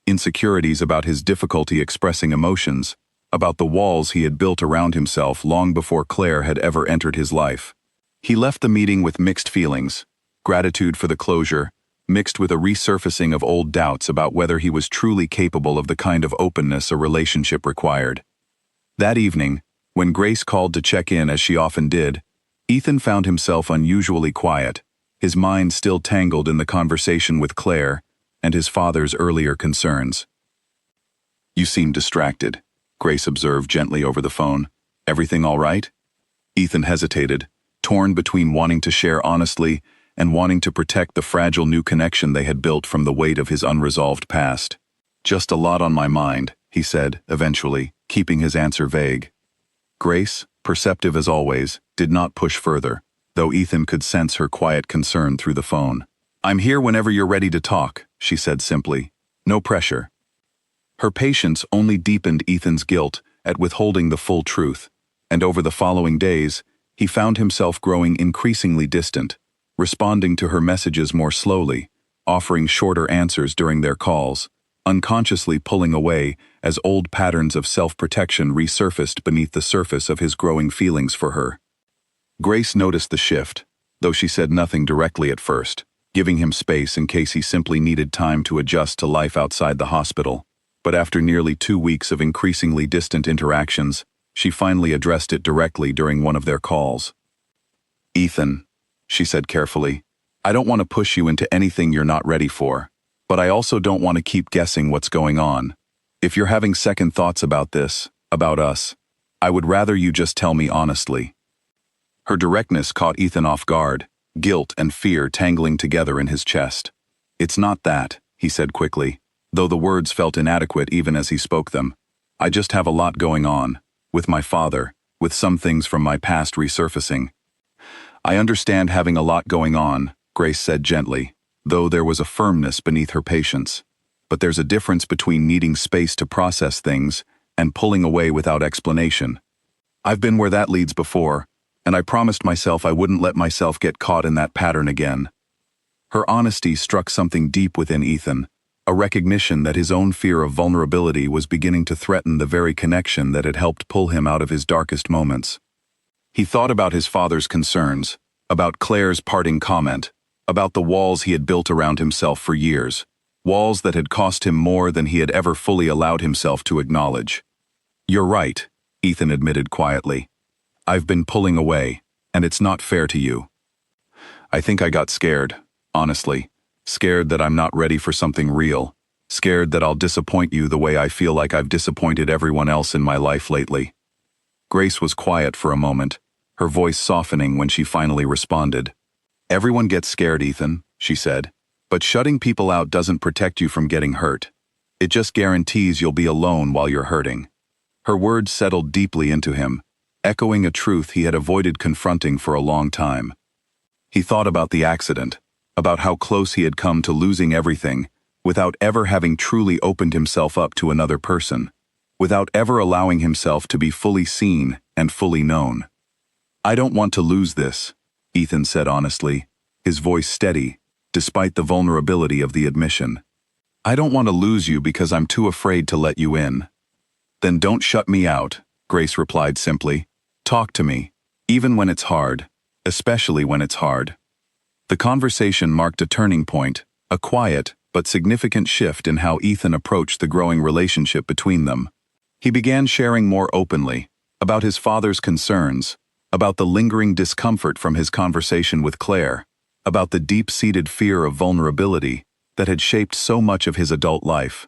Insecurities about his difficulty expressing emotions, about the walls he had built around himself long before Claire had ever entered his life. He left the meeting with mixed feelings, gratitude for the closure, mixed with a resurfacing of old doubts about whether he was truly capable of the kind of openness a relationship required. That evening, when Grace called to check in as she often did, Ethan found himself unusually quiet, his mind still tangled in the conversation with Claire and his father's earlier concerns. "You seem distracted," Grace observed gently over the phone. "Everything all right?" Ethan hesitated, torn between wanting to share honestly and wanting to protect the fragile new connection they had built from the weight of his unresolved past. "Just a lot on my mind," he said, eventually, keeping his answer vague. Grace, perceptive as always, did not push further, though Ethan could sense her quiet concern through the phone. "I'm here whenever you're ready to talk," she said simply. "No pressure." Her patience only deepened Ethan's guilt at withholding the full truth, and over the following days, he found himself growing increasingly distant, responding to her messages more slowly, offering shorter answers during their calls, unconsciously pulling away as old patterns of self-protection resurfaced beneath the surface of his growing feelings for her. Grace noticed the shift, though she said nothing directly at first, giving him space in case he simply needed time to adjust to life outside the hospital. But after nearly 2 weeks of increasingly distant interactions, she finally addressed it directly during one of their calls. "Ethan," she said carefully, "I don't want to push you into anything you're not ready for, but I also don't want to keep guessing what's going on. If you're having second thoughts about this, about us, I would rather you just tell me honestly." Her directness caught Ethan off guard, guilt and fear tangling together in his chest. "It's not that," he said quickly, though the words felt inadequate even as he spoke them. "I just have a lot going on, with my father, with some things from my past resurfacing." "I understand having a lot going on," Grace said gently, though there was a firmness beneath her patience. "But there's a difference between needing space to process things and pulling away without explanation. I've been where that leads before, and I promised myself I wouldn't let myself get caught in that pattern again. Her honesty struck something deep within Ethan, a recognition that his own fear of vulnerability was beginning to threaten the very connection that had helped pull him out of his darkest moments. He thought about his father's concerns, about Claire's parting comment, about the walls he had built around himself for years, walls that had cost him more than he had ever fully allowed himself to acknowledge. "You're right," Ethan admitted quietly. "I've been pulling away, and it's not fair to you. I think I got scared, honestly. Scared that I'm not ready for something real. Scared that I'll disappoint you the way I feel like I've disappointed everyone else in my life lately." Grace was quiet for a moment, her voice softening when she finally responded. "Everyone gets scared, Ethan," she said, "but shutting people out doesn't protect you from getting hurt. It just guarantees you'll be alone while you're hurting." Her words settled deeply into him, echoing a truth he had avoided confronting for a long time. He thought about the accident, about how close he had come to losing everything, without ever having truly opened himself up to another person, without ever allowing himself to be fully seen and fully known. "I don't want to lose this," Ethan said honestly, his voice steady, despite the vulnerability of the admission. "I don't want to lose you because I'm too afraid to let you in." "Then don't shut me out," Grace replied simply. "Talk to me, even when it's hard, especially when it's hard." The conversation marked a turning point, a quiet but significant shift in how Ethan approached the growing relationship between them. He began sharing more openly, about his father's concerns, about the lingering discomfort from his conversation with Claire, about the deep-seated fear of vulnerability that had shaped so much of his adult life.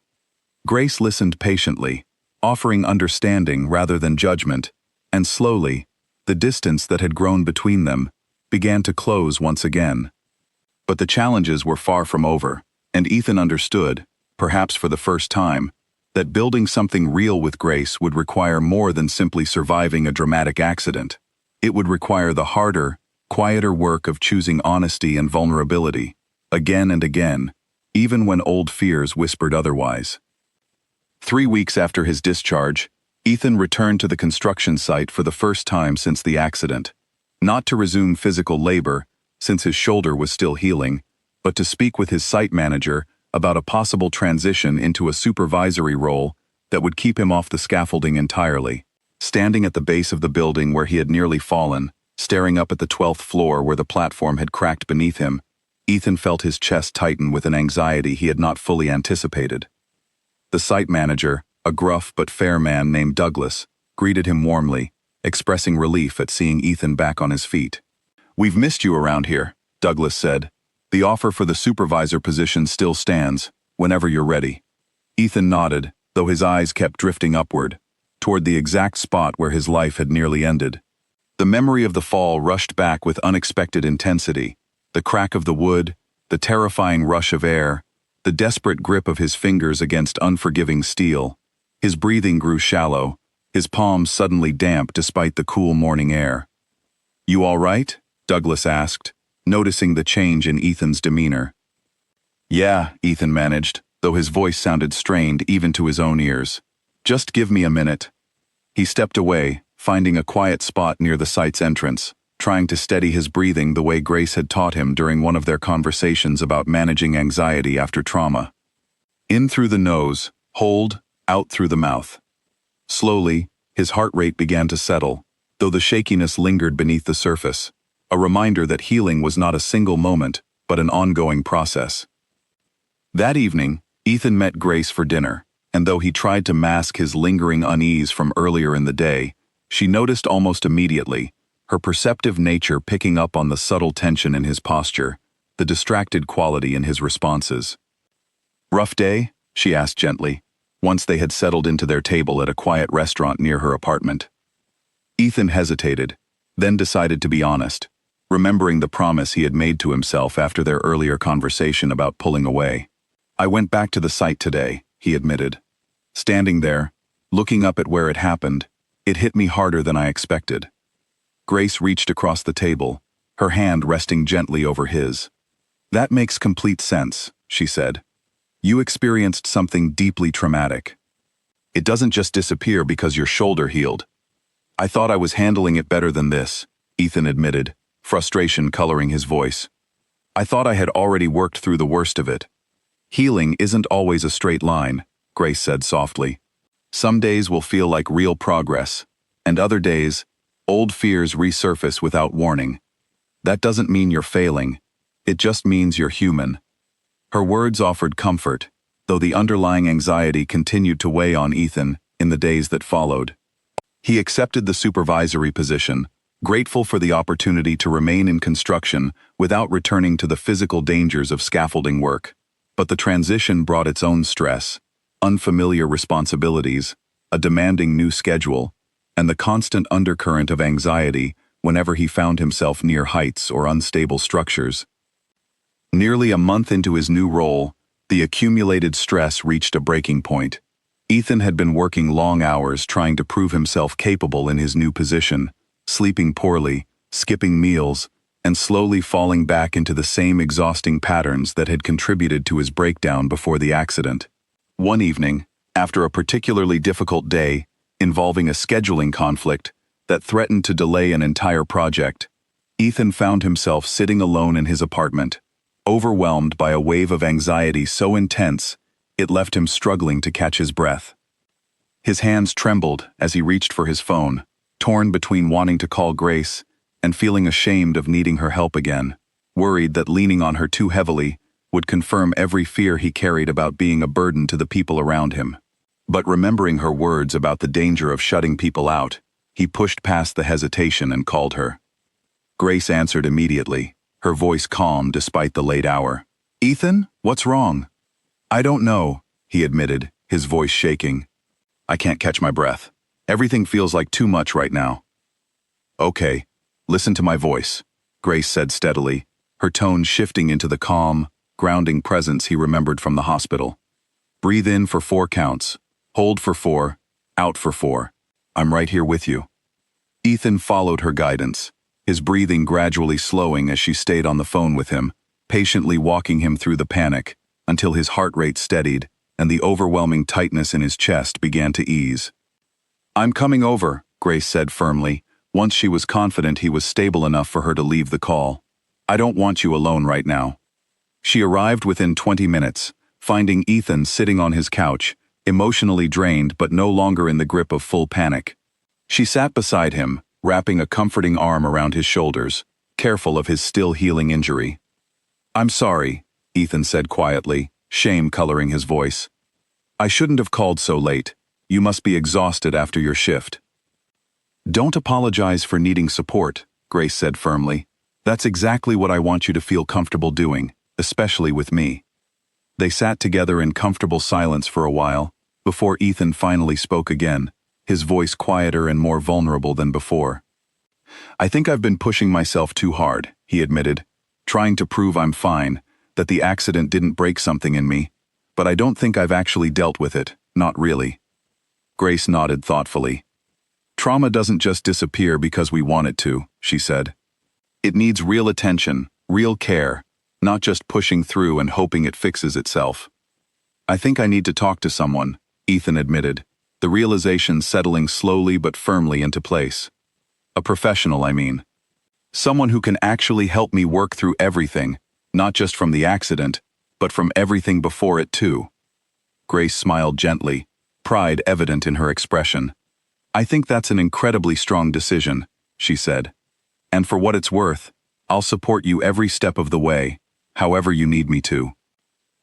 Grace listened patiently, offering understanding rather than judgment, and slowly, the distance that had grown between them began to close once again. But the challenges were far from over, and Ethan understood, perhaps for the first time, that building something real with Grace would require more than simply surviving a dramatic accident. It would require the harder, quieter work of choosing honesty and vulnerability, again and again, even when old fears whispered otherwise. 3 weeks after his discharge, Ethan returned to the construction site for the first time since the accident, not to resume physical labor, since his shoulder was still healing, but to speak with his site manager about a possible transition into a supervisory role that would keep him off the scaffolding entirely. Standing at the base of the building where he had nearly fallen, staring up at the 12th floor where the platform had cracked beneath him, Ethan felt his chest tighten with an anxiety he had not fully anticipated. The site manager, a gruff but fair man named Douglas, greeted him warmly, expressing relief at seeing Ethan back on his feet. "We've missed you around here," Douglas said. "The offer for the supervisor position still stands, whenever you're ready." Ethan nodded, though his eyes kept drifting upward, toward the exact spot where his life had nearly ended. The memory of the fall rushed back with unexpected intensity, the crack of the wood, the terrifying rush of air, the desperate grip of his fingers against unforgiving steel. His breathing grew shallow, his palms suddenly damp despite the cool morning air. "You all right?" Douglas asked, noticing the change in Ethan's demeanor. "Yeah," Ethan managed, though his voice sounded strained even to his own ears. "Just give me a minute." He stepped away, finding a quiet spot near the site's entrance, trying to steady his breathing the way Grace had taught him during one of their conversations about managing anxiety after trauma. In through the nose, hold, out through the mouth. Slowly, his heart rate began to settle, though the shakiness lingered beneath the surface, a reminder that healing was not a single moment, but an ongoing process. That evening, Ethan met Grace for dinner, and though he tried to mask his lingering unease from earlier in the day, she noticed almost immediately, her perceptive nature picking up on the subtle tension in his posture, the distracted quality in his responses. "Rough day?" she asked gently, once they had settled into their table at a quiet restaurant near her apartment. Ethan hesitated, then decided to be honest, remembering the promise he had made to himself after their earlier conversation about pulling away. "I went back to the site today," he admitted. "Standing there, looking up at where it happened, it hit me harder than I expected." Grace reached across the table, her hand resting gently over his. "That makes complete sense," she said. "You experienced something deeply traumatic." It doesn't just disappear because your shoulder healed. I thought I was handling it better than this, Ethan admitted, frustration coloring his voice. I thought I had already worked through the worst of it. Healing isn't always a straight line, Grace said softly. Some days will feel like real progress, and other days, old fears resurface without warning. That doesn't mean you're failing. It just means you're human. Her words offered comfort, though the underlying anxiety continued to weigh on Ethan in the days that followed. He accepted the supervisory position, grateful for the opportunity to remain in construction without returning to the physical dangers of scaffolding work. But the transition brought its own stress, unfamiliar responsibilities, a demanding new schedule, and the constant undercurrent of anxiety whenever he found himself near heights or unstable structures. Nearly a month into his new role, the accumulated stress reached a breaking point. Ethan had been working long hours trying to prove himself capable in his new position, sleeping poorly, skipping meals, and slowly falling back into the same exhausting patterns that had contributed to his breakdown before the accident. One evening, after a particularly difficult day, involving a scheduling conflict that threatened to delay an entire project, Ethan found himself sitting alone in his apartment, overwhelmed by a wave of anxiety so intense it left him struggling to catch his breath. His hands trembled as he reached for his phone, torn between wanting to call Grace and feeling ashamed of needing her help again, worried that leaning on her too heavily would confirm every fear he carried about being a burden to the people around him. But remembering her words about the danger of shutting people out, he pushed past the hesitation and called her. Grace answered immediately, her voice calm despite the late hour. "Ethan, what's wrong?" "I don't know," he admitted, his voice shaking. "I can't catch my breath. Everything feels like too much right now." "Okay, listen to my voice," Grace said steadily, her tone shifting into the calm, grounding presence he remembered from the hospital. "Breathe in for 4 counts. Hold for 4, out for 4. I'm right here with you." Ethan followed her guidance, his breathing gradually slowing as she stayed on the phone with him, patiently walking him through the panic, until his heart rate steadied and the overwhelming tightness in his chest began to ease. "I'm coming over," Grace said firmly, once she was confident he was stable enough for her to leave the call. "I don't want you alone right now." She arrived within 20 minutes, finding Ethan sitting on his couch, emotionally drained but no longer in the grip of full panic. She sat beside him, wrapping a comforting arm around his shoulders, careful of his still healing injury. "I'm sorry," Ethan said quietly, shame coloring his voice. "I shouldn't have called so late. You must be exhausted after your shift." "Don't apologize for needing support," Grace said firmly. "That's exactly what I want you to feel comfortable doing, especially with me." They sat together in comfortable silence for a while, before Ethan finally spoke again, his voice quieter and more vulnerable than before. "I think I've been pushing myself too hard," he admitted, "trying to prove I'm fine, that the accident didn't break something in me, but I don't think I've actually dealt with it, not really." Grace nodded thoughtfully. "Trauma doesn't just disappear because we want it to," she said. "It needs real attention, real care, not just pushing through and hoping it fixes itself." "I think I need to talk to someone," Ethan admitted, the realization settling slowly but firmly into place. "A professional, I mean. Someone who can actually help me work through everything, not just from the accident, but from everything before it too." Grace smiled gently, pride evident in her expression. "I think that's an incredibly strong decision," she said. "And for what it's worth, I'll support you every step of the way, however you need me to."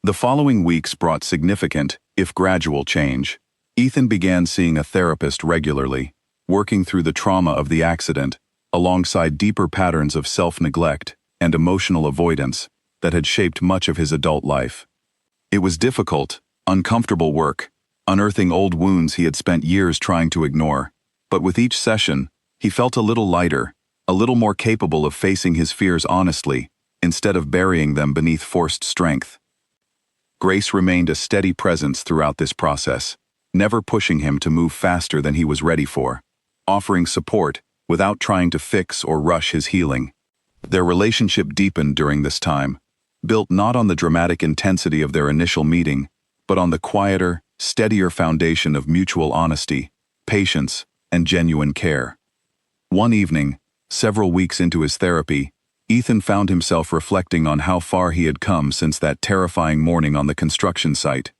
The following weeks brought significant, if gradual, change. Ethan began seeing a therapist regularly, working through the trauma of the accident, alongside deeper patterns of self-neglect and emotional avoidance that had shaped much of his adult life. It was difficult, uncomfortable work, unearthing old wounds he had spent years trying to ignore, but with each session, he felt a little lighter, a little more capable of facing his fears honestly, instead of burying them beneath forced strength. Grace remained a steady presence throughout this process, never pushing him to move faster than he was ready for, offering support without trying to fix or rush his healing. Their relationship deepened during this time, built not on the dramatic intensity of their initial meeting, but on the quieter, steadier foundation of mutual honesty, patience, and genuine care. One evening, several weeks into his therapy, Ethan found himself reflecting on how far he had come since that terrifying morning on the construction site.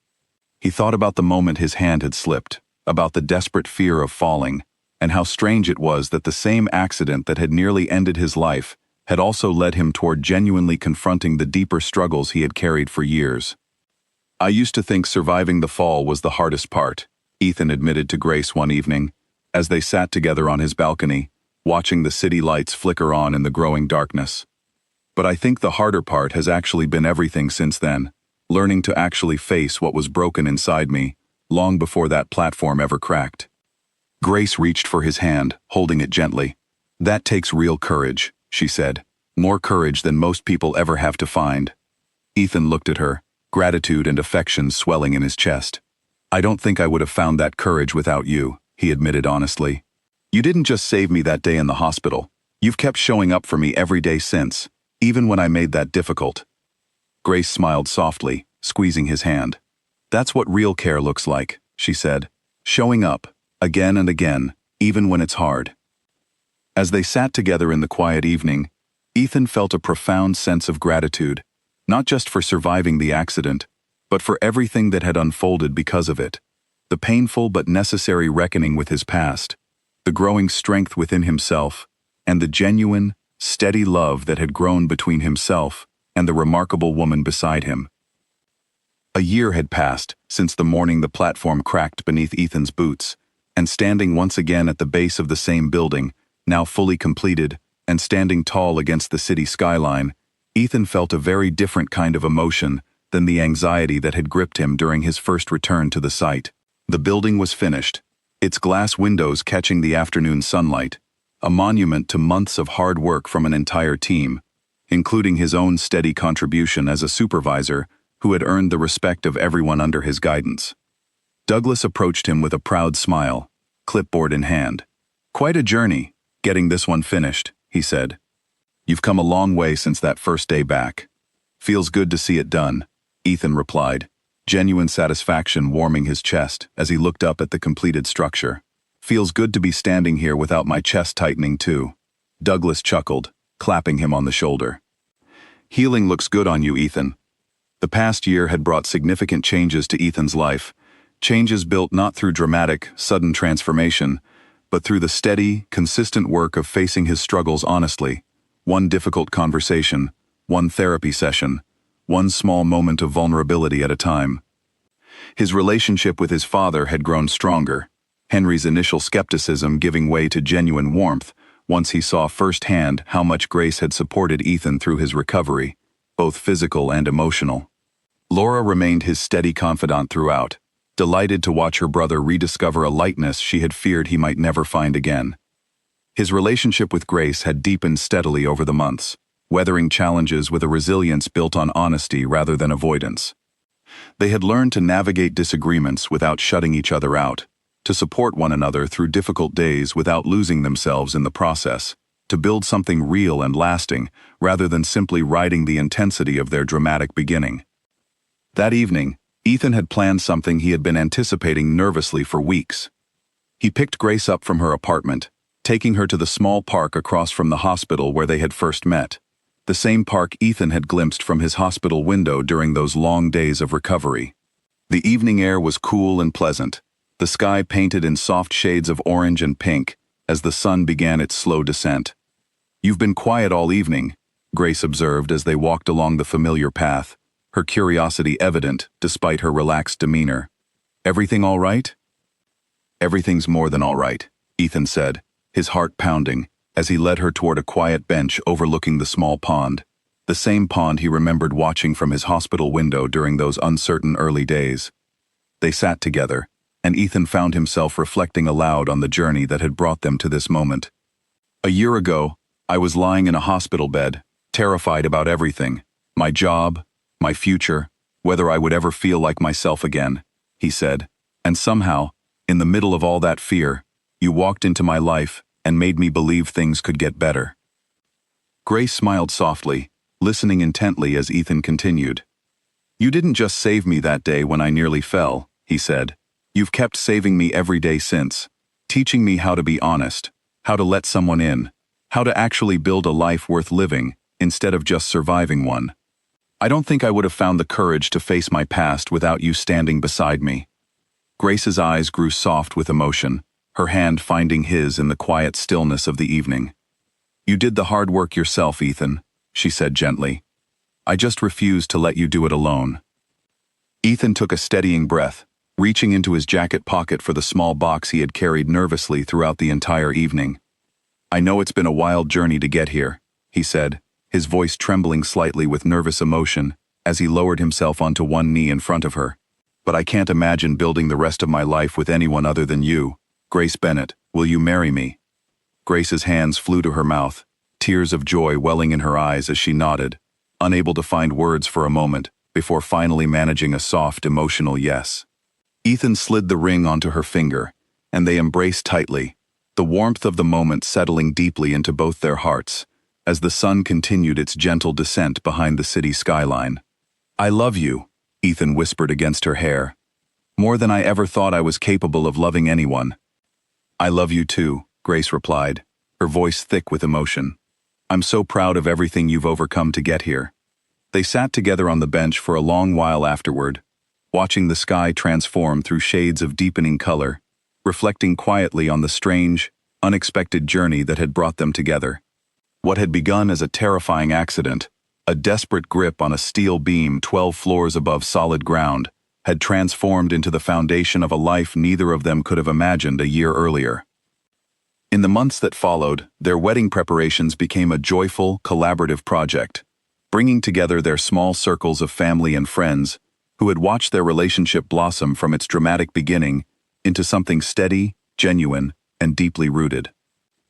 He thought about the moment his hand had slipped, about the desperate fear of falling, and how strange it was that the same accident that had nearly ended his life had also led him toward genuinely confronting the deeper struggles he had carried for years. "I used to think surviving the fall was the hardest part," Ethan admitted to Grace one evening, as they sat together on his balcony, watching the city lights flicker on in the growing darkness. "But I think the harder part has actually been everything since then, learning to actually face what was broken inside me, long before that platform ever cracked." Grace reached for his hand, holding it gently. "That takes real courage," she said. "More courage than most people ever have to find." Ethan looked at her, gratitude and affection swelling in his chest. "I don't think I would have found that courage without you," he admitted honestly. "You didn't just save me that day in the hospital. You've kept showing up for me every day since, even when I made that difficult." Grace smiled softly, squeezing his hand. "That's what real care looks like," she said. "Showing up, again and again, even when it's hard." As they sat together in the quiet evening, Ethan felt a profound sense of gratitude, not just for surviving the accident, but for everything that had unfolded because of it. The painful but necessary reckoning with his past, the growing strength within himself, and the genuine, steady love that had grown between himself and the remarkable woman beside him. A year had passed since the morning the platform cracked beneath Ethan's boots, and standing once again at the base of the same building, now fully completed, and standing tall against the city skyline, Ethan felt a very different kind of emotion than the anxiety that had gripped him during his first return to the site. The building was finished, its glass windows catching the afternoon sunlight, a monument to months of hard work from an entire team, including his own steady contribution as a supervisor who had earned the respect of everyone under his guidance. Douglas approached him with a proud smile, clipboard in hand. "Quite a journey, getting this one finished," he said. "You've come a long way since that first day back." "Feels good to see it done," Ethan replied, genuine satisfaction warming his chest as he looked up at the completed structure. "Feels good to be standing here without my chest tightening too." Douglas chuckled, clapping him on the shoulder. "Healing looks good on you, Ethan." The past year had brought significant changes to Ethan's life, changes built not through dramatic, sudden transformation, but through the steady, consistent work of facing his struggles honestly, one difficult conversation, one therapy session, one small moment of vulnerability at a time. His relationship with his father had grown stronger, Henry's initial skepticism giving way to genuine warmth once he saw firsthand how much Grace had supported Ethan through his recovery, both physical and emotional. Laura remained his steady confidant throughout, delighted to watch her brother rediscover a lightness she had feared he might never find again. His relationship with Grace had deepened steadily over the months, weathering challenges with a resilience built on honesty rather than avoidance. They had learned to navigate disagreements without shutting each other out, to support one another through difficult days without losing themselves in the process, to build something real and lasting rather than simply riding the intensity of their dramatic beginning. That evening, Ethan had planned something he had been anticipating nervously for weeks. He picked Grace up from her apartment, taking her to the small park across from the hospital where they had first met, the same park Ethan had glimpsed from his hospital window during those long days of recovery. The evening air was cool and pleasant, the sky painted in soft shades of orange and pink as the sun began its slow descent. "You've been quiet all evening," Grace observed as they walked along the familiar path, her curiosity evident despite her relaxed demeanor. "Everything all right?" "Everything's more than all right," Ethan said, his heart pounding, as he led her toward a quiet bench overlooking the small pond, the same pond he remembered watching from his hospital window during those uncertain early days. They sat together, and Ethan found himself reflecting aloud on the journey that had brought them to this moment. "A year ago, I was lying in a hospital bed, terrified about everything, my job, my future, whether I would ever feel like myself again," he said, "and somehow, in the middle of all that fear, you walked into my life and made me believe things could get better." Grace smiled softly, listening intently as Ethan continued. "You didn't just save me that day when I nearly fell," he said. "You've kept saving me every day since, teaching me how to be honest, how to let someone in, how to actually build a life worth living instead of just surviving one. I don't think I would have found the courage to face my past without you standing beside me." Grace's eyes grew soft with emotion, her hand finding his in the quiet stillness of the evening. "You did the hard work yourself, Ethan," she said gently. "I just refused to let you do it alone." Ethan took a steadying breath, reaching into his jacket pocket for the small box he had carried nervously throughout the entire evening. "I know it's been a wild journey to get here," he said, his voice trembling slightly with nervous emotion as he lowered himself onto one knee in front of her. "But I can't imagine building the rest of my life with anyone other than you. Grace Bennett, will you marry me?" Grace's hands flew to her mouth, tears of joy welling in her eyes as she nodded, unable to find words for a moment, before finally managing a soft, emotional yes. Ethan slid the ring onto her finger, and they embraced tightly, the warmth of the moment settling deeply into both their hearts, as the sun continued its gentle descent behind the city skyline. "I love you," Ethan whispered against her hair. "More than I ever thought I was capable of loving anyone." "I love you too," Grace replied, her voice thick with emotion. "I'm so proud of everything you've overcome to get here." They sat together on the bench for a long while afterward, watching the sky transform through shades of deepening color, reflecting quietly on the strange, unexpected journey that had brought them together. What had begun as a terrifying accident, a desperate grip on a steel beam 12 floors above solid ground, had transformed into the foundation of a life neither of them could have imagined a year earlier. In the months that followed, their wedding preparations became a joyful, collaborative project, bringing together their small circles of family and friends who had watched their relationship blossom from its dramatic beginning into something steady, genuine, and deeply rooted.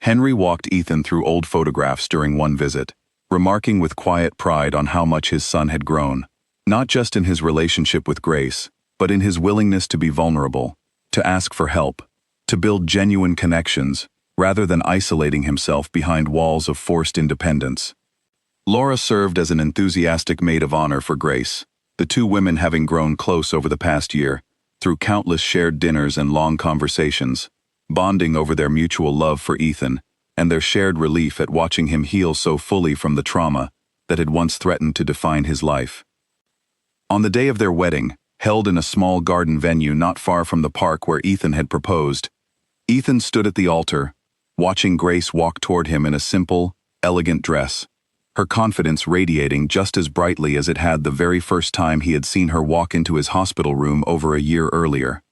Henry walked Ethan through old photographs during one visit, remarking with quiet pride on how much his son had grown, not just in his relationship with Grace, but in his willingness to be vulnerable, to ask for help, to build genuine connections, rather than isolating himself behind walls of forced independence. Laura served as an enthusiastic maid of honor for Grace, the two women having grown close over the past year, through countless shared dinners and long conversations, bonding over their mutual love for Ethan and their shared relief at watching him heal so fully from the trauma that had once threatened to define his life. On the day of their wedding, held in a small garden venue not far from the park where Ethan had proposed, Ethan stood at the altar, watching Grace walk toward him in a simple, elegant dress, her confidence radiating just as brightly as it had the very first time he had seen her walk into his hospital room over a year earlier.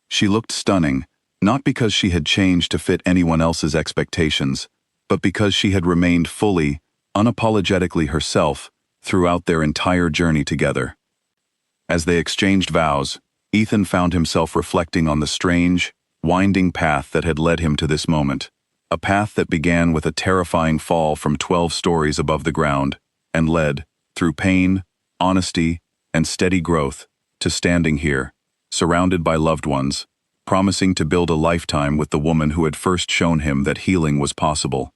She looked stunning, not because she had changed to fit anyone else's expectations, but because she had remained fully, unapologetically herself throughout their entire journey together. As they exchanged vows, Ethan found himself reflecting on the strange, winding path that had led him to this moment. A path that began with a terrifying fall from 12 stories above the ground and led, through pain, honesty, and steady growth, to standing here, surrounded by loved ones, promising to build a lifetime with the woman who had first shown him that healing was possible.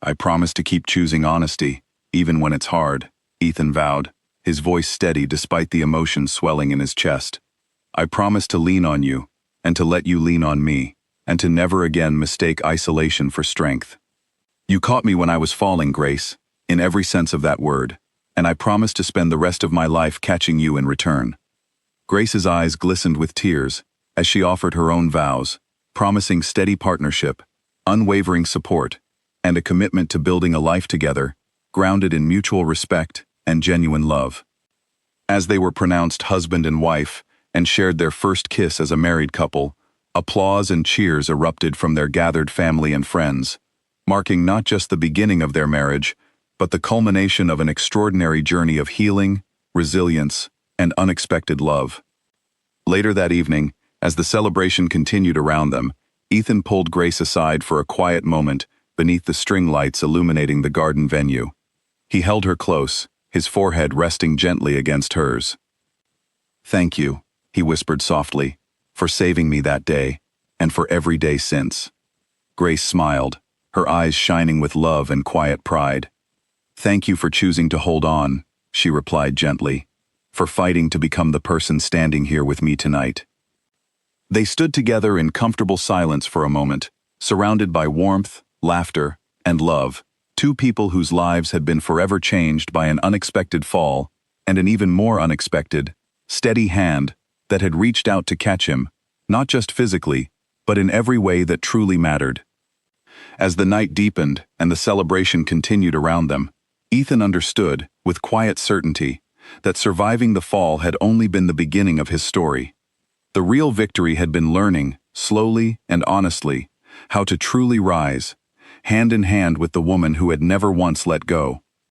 "I promise to keep choosing honesty, even when it's hard," Ethan vowed, his voice steady despite the emotion swelling in his chest. "I promise to lean on you, and to let you lean on me, and to never again mistake isolation for strength. You caught me when I was falling, Grace, in every sense of that word, and I promise to spend the rest of my life catching you in return." Grace's eyes glistened with tears as she offered her own vows, promising steady partnership, unwavering support, and a commitment to building a life together, grounded in mutual respect and genuine love. As they were pronounced husband and wife and shared their first kiss as a married couple, applause and cheers erupted from their gathered family and friends, marking not just the beginning of their marriage, but the culmination of an extraordinary journey of healing, resilience, and unexpected love. Later that evening, as the celebration continued around them, Ethan pulled Grace aside for a quiet moment beneath the string lights illuminating the garden venue. He held her close, his forehead resting gently against hers. "Thank you," he whispered softly, "for saving me that day, and for every day since." Grace smiled, her eyes shining with love and quiet pride. "Thank you for choosing to hold on," she replied gently, "for fighting to become the person standing here with me tonight. They stood together in comfortable silence for a moment, surrounded by warmth, laughter, and love, two people whose lives had been forever changed by an unexpected fall, and an even more unexpected, steady hand that had reached out to catch him, not just physically, but in every way that truly mattered. As the night deepened and the celebration continued around them, Ethan understood, with quiet certainty, that surviving the fall had only been the beginning of his story. The real victory had been learning, slowly and honestly, how to truly rise, hand in hand with the woman who had never once let go.